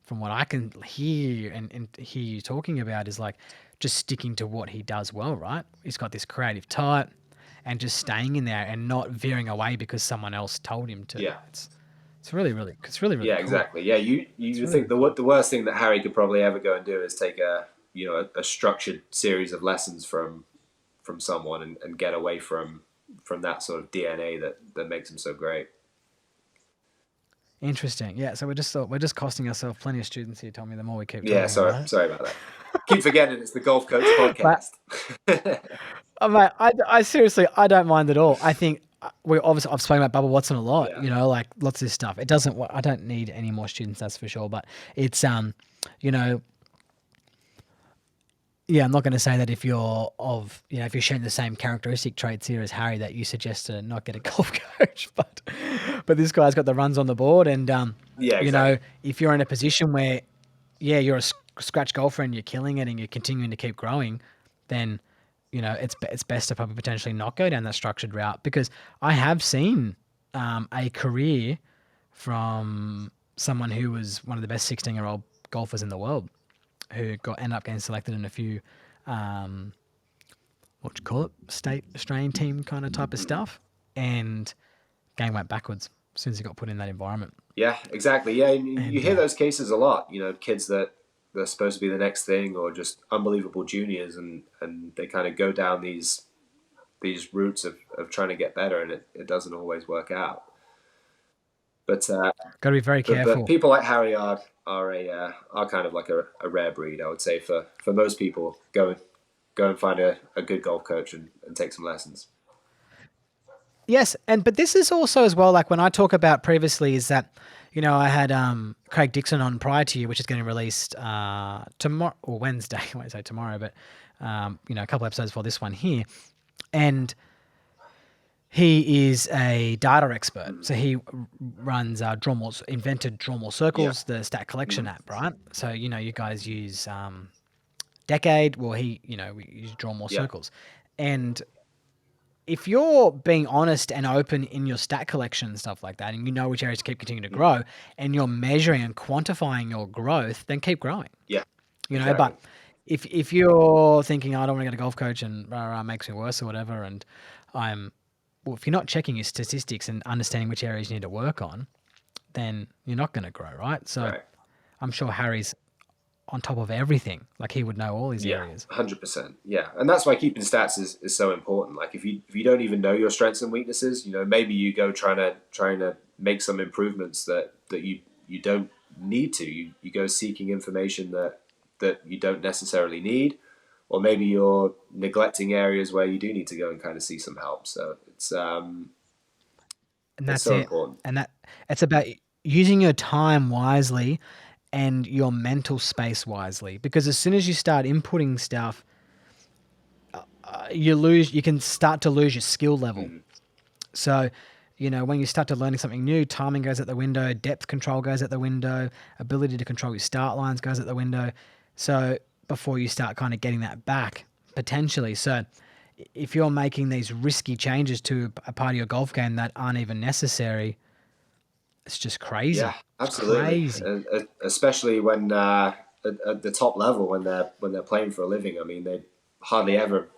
from what I can hear and hear you talking about, is like just sticking to what he does well, right? He's got this creative type and just staying in there and not veering away because someone else told him to. Yeah. It's really cool. Exactly. Yeah, you think the worst thing that Harry could probably ever go and do is take a structured series of lessons from someone and get away from that sort of DNA that makes him so great. Interesting. Yeah. So we're just costing ourselves plenty of students here, Tommy. The more we keep Yeah, talking about it. sorry about that. Keep forgetting it's the Golf Coach But podcast. mate, I seriously, I don't mind at all. I think we obviously I've spoken about Bubba Watson a lot. Yeah. You know, like lots of this stuff. It doesn't. I don't need any more students, that's for sure. But it's you know, yeah, I'm not going to say that if you're if you're showing the same characteristic traits here as Harry, that you suggest to not get a golf coach. But this guy's got the runs on the board, and Yeah, you know, exactly. if you're in a position where, yeah, you're a scratch golfer and you're killing it and you're continuing to keep growing, then it's best to probably potentially not go down that structured route, because I have seen a career from someone who was one of the best 16-year-old golfers in the world, who ended up getting selected in a few, what do you call it, state Australian team kind of type of stuff, and game went backwards as soon as he got put in that environment. Yeah, exactly. Yeah, and you And hear those cases a lot. Kids that they're supposed to be the next thing, or just unbelievable juniors, and they kind of go down these routes of trying to get better, and it doesn't always work out. But got to be very but careful. people like Harry are kind of like a rare breed, I would say, for most people. Go and find a good golf coach and take some lessons. Yes, but this is also as well, like when I talk about previously, is that I had Craig Dixon on prior to you, which is getting released tomorrow or Wednesday. I won't say tomorrow, but a couple episodes for this one here, and he is a data expert. So he runs invented Draw More Circles, the stat collection app, right? So you guys use Decade. Well, we use Draw More Circles, and if you're being honest and open in your stat collection and stuff like that, and you know which areas to keep continuing to grow, and you're measuring and quantifying your growth, then keep growing. Yeah, exactly. But if you're thinking, I don't want to get a golf coach and makes me worse or whatever, and if you're not checking your statistics and understanding which areas you need to work on, then you're not going to grow, right? So I'm sure Harry's on top of everything. Like he would know all these areas. 100%. Yeah, and that's why keeping stats is so important. Like if you don't even know your strengths and weaknesses, maybe you go trying to make some improvements that you don't need to. You go seeking information that you don't necessarily need, or maybe you're neglecting areas where you do need to go and kind of see some help. So it's and that's so important. And it's about using your time wisely and your mental space wisely, because as soon as you start inputting stuff, you can start to lose your skill level. So, when you start to learning something new, timing goes out the window, depth control goes out the window, ability to control your start lines goes out the window. So before you start kind of getting that back, potentially. So if you're making these risky changes to a part of your golf game that aren't even necessary, it's just crazy. Yeah, absolutely. It's crazy. Especially when at the top level, when they're playing for a living. I mean, they hardly ever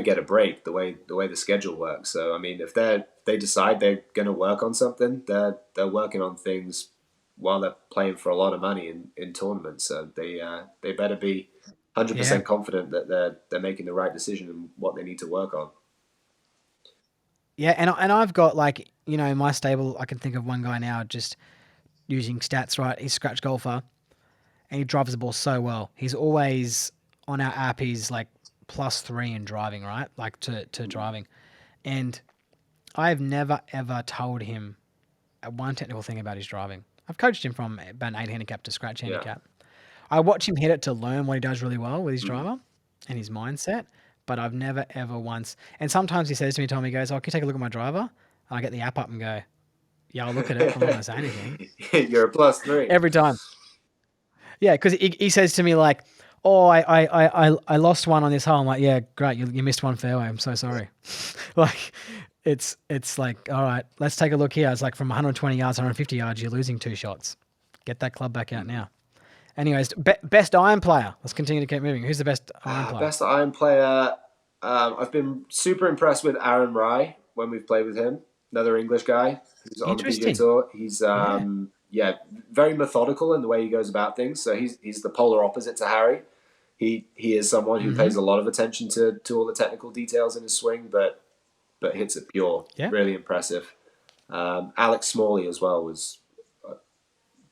get a break the way the schedule works. So I mean, if they decide they're going to work on something, they're working on things while they're playing for a lot of money in tournaments. So they better be 100% confident that they're making the right decision and what they need to work on. Yeah, and I've got in my stable, I can think of one guy now just using stats, right? He's a scratch golfer and he drives the ball so well. He's always on our app, he's like +3 in driving, right? Like to driving. And I've never ever told him one technical thing about his driving. I've coached him from about an 8 handicap to scratch handicap. I watch him hit it to learn what he does really well with his driver and his mindset. But I've never, ever once. And sometimes he says to me, Tommy, he goes, can you take a look at my driver? And I get the app up and go, yeah, I'll look at it. I'm not going to say anything. You're a +3. Every time. Yeah, because he says to me like, oh, I lost one on this hole. I'm like, yeah, great. You missed one fairway. I'm so sorry. Like, it's like, all right, let's take a look here. It's like from 120 yards, 150 yards, you're losing 2 shots. Get that club back out now. Anyways, best iron player. Let's continue to keep moving. Who's the best iron player? Best iron player. I've been super impressed with Aaron Rai when we've played with him. Another English guy who's on the PGA Tour. He's very methodical in the way he goes about things. So he's the polar opposite to Harry. He is someone who pays a lot of attention to all the technical details in his swing, but hits it pure. Yeah. Really impressive. Alex Smalley as well was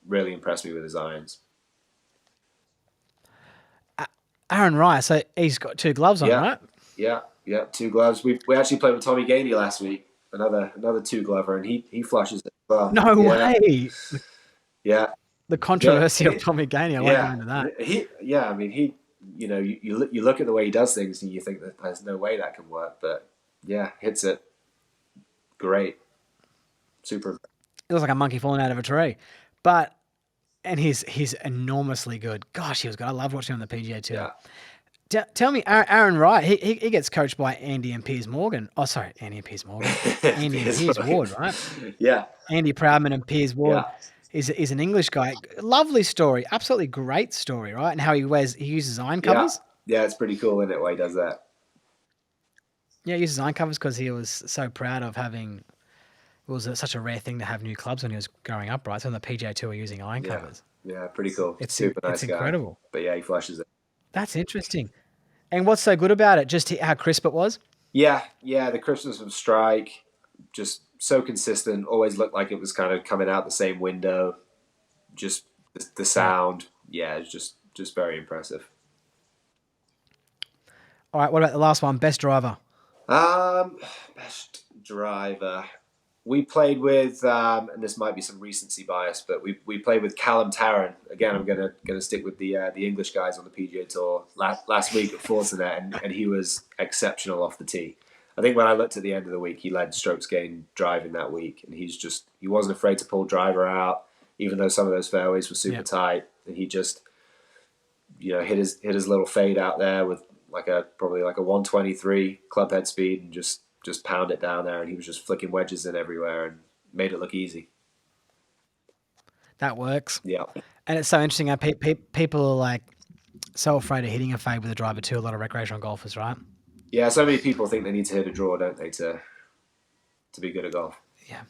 really impressed me with his irons. Aaron Rice, so he's got 2 gloves on, Yeah, right? yeah. 2 gloves. We actually played with Tommy Gainey last week. Another 2 glover, and he flushes it as well. No Yeah, way. yeah, The yeah. controversy of Tommy Gainey. I won't go into that. Yeah. I mean, you look at the way he does things, and you think that there's no way that can work, but yeah, hits it great, super. It looks like a monkey falling out of a tree. But and he's enormously good. Gosh, he was good. I loved watching him on the PGA Tour. Tell me, Aaron Wright, he gets coached by Andy and Piers Morgan. Oh, sorry, Andy and Piers Morgan. Andy and Piers Ward, right? Yeah, Andy Proudman and Piers Ward yeah, is an English guy. Lovely story, absolutely great story, right? And how he uses iron covers. yeah. It's pretty cool, isn't it, why he does that? Yeah, he uses iron covers because he was so proud of having. It was such a rare thing to have new clubs when he was growing up, right? So on the PGA Tour, using iron covers. Yeah, pretty cool. It's Super nice it's guy. incredible. But yeah, he flushes it. That's interesting. And what's so good about it? Just how crisp it was? Yeah. The crispness of strike, just so consistent. Always looked like it was kind of coming out the same window. Just the sound. Yeah, it's just very impressive. All right, what about the last one? Best driver? Best driver. We played with, and this might be some recency bias, but we played with Callum Tarrant. Again, I'm gonna stick with the English guys on the PGA Tour last week at Fortinet, and he was exceptional off the tee. I think when I looked at the end of the week, he led strokes gained driving that week, and he wasn't afraid to pull driver out, even though some of those fairways were super tight, and he just hit his little fade out there with probably like a 123 club head speed, and just pound it down there, and he was just flicking wedges in everywhere and made it look easy. That works. Yeah. And it's so interesting how people are like so afraid of hitting a fade with a driver too. A lot of recreational golfers, right? Yeah, so many people think they need to hit a draw, don't they, to be good at golf. Yeah.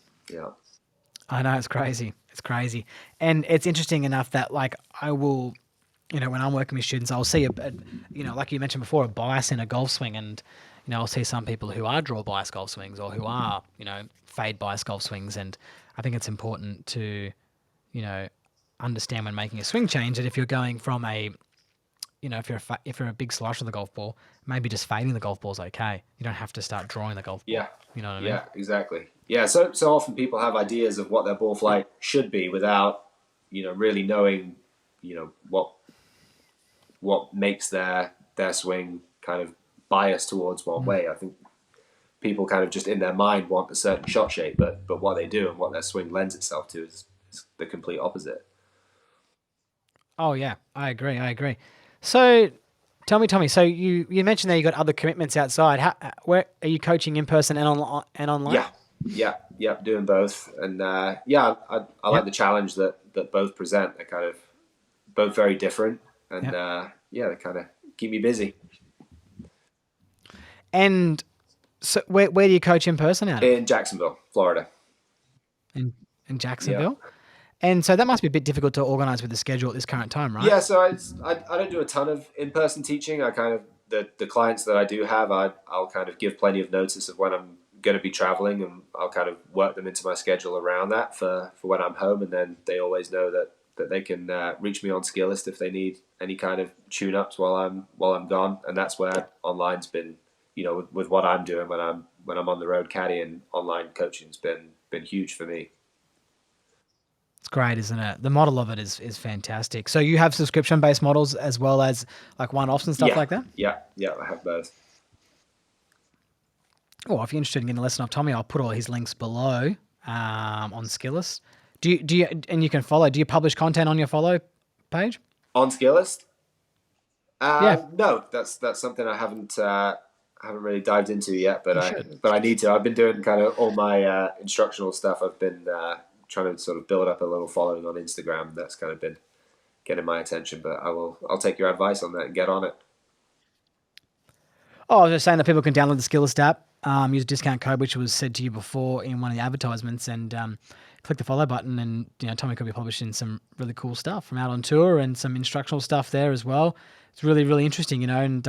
I know, it's crazy. It's crazy. And it's interesting enough that like I will, when I'm working with students, I'll see like you mentioned before, a bias in a golf swing, and I'll see some people who are draw bias golf swings or who are, fade bias golf swings. And I think it's important to, understand when making a swing change that if you're going from a, if you're a big slasher of the golf ball, maybe just fading the golf ball is okay. You don't have to start drawing the golf ball. Yeah. You know what I mean? Yeah, exactly. Yeah, so often people have ideas of what their ball flight should be without, really knowing, what makes their swing kind of bias towards one way. I think people kind of just in their mind want a certain shot shape, but what they do and what their swing lends itself to is the complete opposite. Oh yeah, I agree. So tell me, Tommy. So you mentioned that you got other commitments outside. Where are you coaching in person and online? Yeah, doing both. And I like the challenge that both present. They're kind of both very different, and they kind of keep me busy. And so where do you coach in person out of? In Jacksonville, Florida. In Jacksonville? Yeah. And so that must be a bit difficult to organize with the schedule at this current time, right? Yeah, so I don't do a ton of in-person teaching. I kind of, the clients that I do have, I'll kind of give plenty of notice of when I'm going to be traveling, and I'll kind of work them into my schedule around that for when I'm home, and then they always know that they can reach me on Skillist if they need any kind of tune-ups while I'm gone. And that's where online's been, with what I'm doing when I'm on the road caddying, online coaching's been huge for me. It's great, isn't it? The model of it is fantastic. So you have subscription-based models as well as like one-offs and stuff like that? Yeah, I have both. Well, if you're interested in getting a lesson off Tommy, I'll put all his links below on Skillist. Do you and you can follow? Do you publish content on your follow page? On Skillist? Yeah. No, that's something I haven't really dived into yet, but I need to. I've been doing kind of all my instructional stuff. I've been trying to sort of build up a little following on Instagram. That's kind of been getting my attention, but I'll take your advice on that and get on it. Oh, I was just saying that people can download the Skillist app, use a discount code, which was said to you before in one of the advertisements, and click the follow button, and Tommy could be publishing some really cool stuff from out on tour and some instructional stuff there as well. It's really, really interesting, and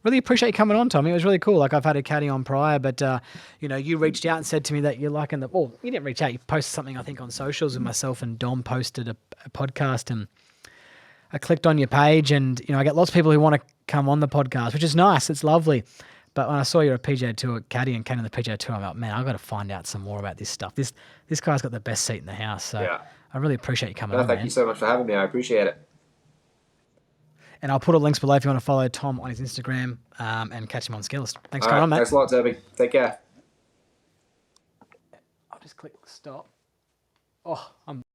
Really appreciate you coming on, Tommy. It was really cool. Like, I've had a caddy on prior, but you reached out and said to me that you're liking the. Well, you didn't reach out. You posted something, I think, on socials, and myself and Dom posted a podcast, and I clicked on your page, and I get lots of people who want to come on the podcast, which is nice. It's lovely. But when I saw you're a PGA Tour caddy and came to the PGA Tour, I'm like, man, I've got to find out some more about this stuff. This guy's got the best seat in the house. So Yeah. I really appreciate you coming No, on, thank man. you so much for having me. I appreciate it. And I'll put all links below if you want to follow Tom on his Instagram and catch him on Skillest. Thanks for coming on, mate. Thanks a lot, Toby. Take care. I'll just click stop. Oh, I'm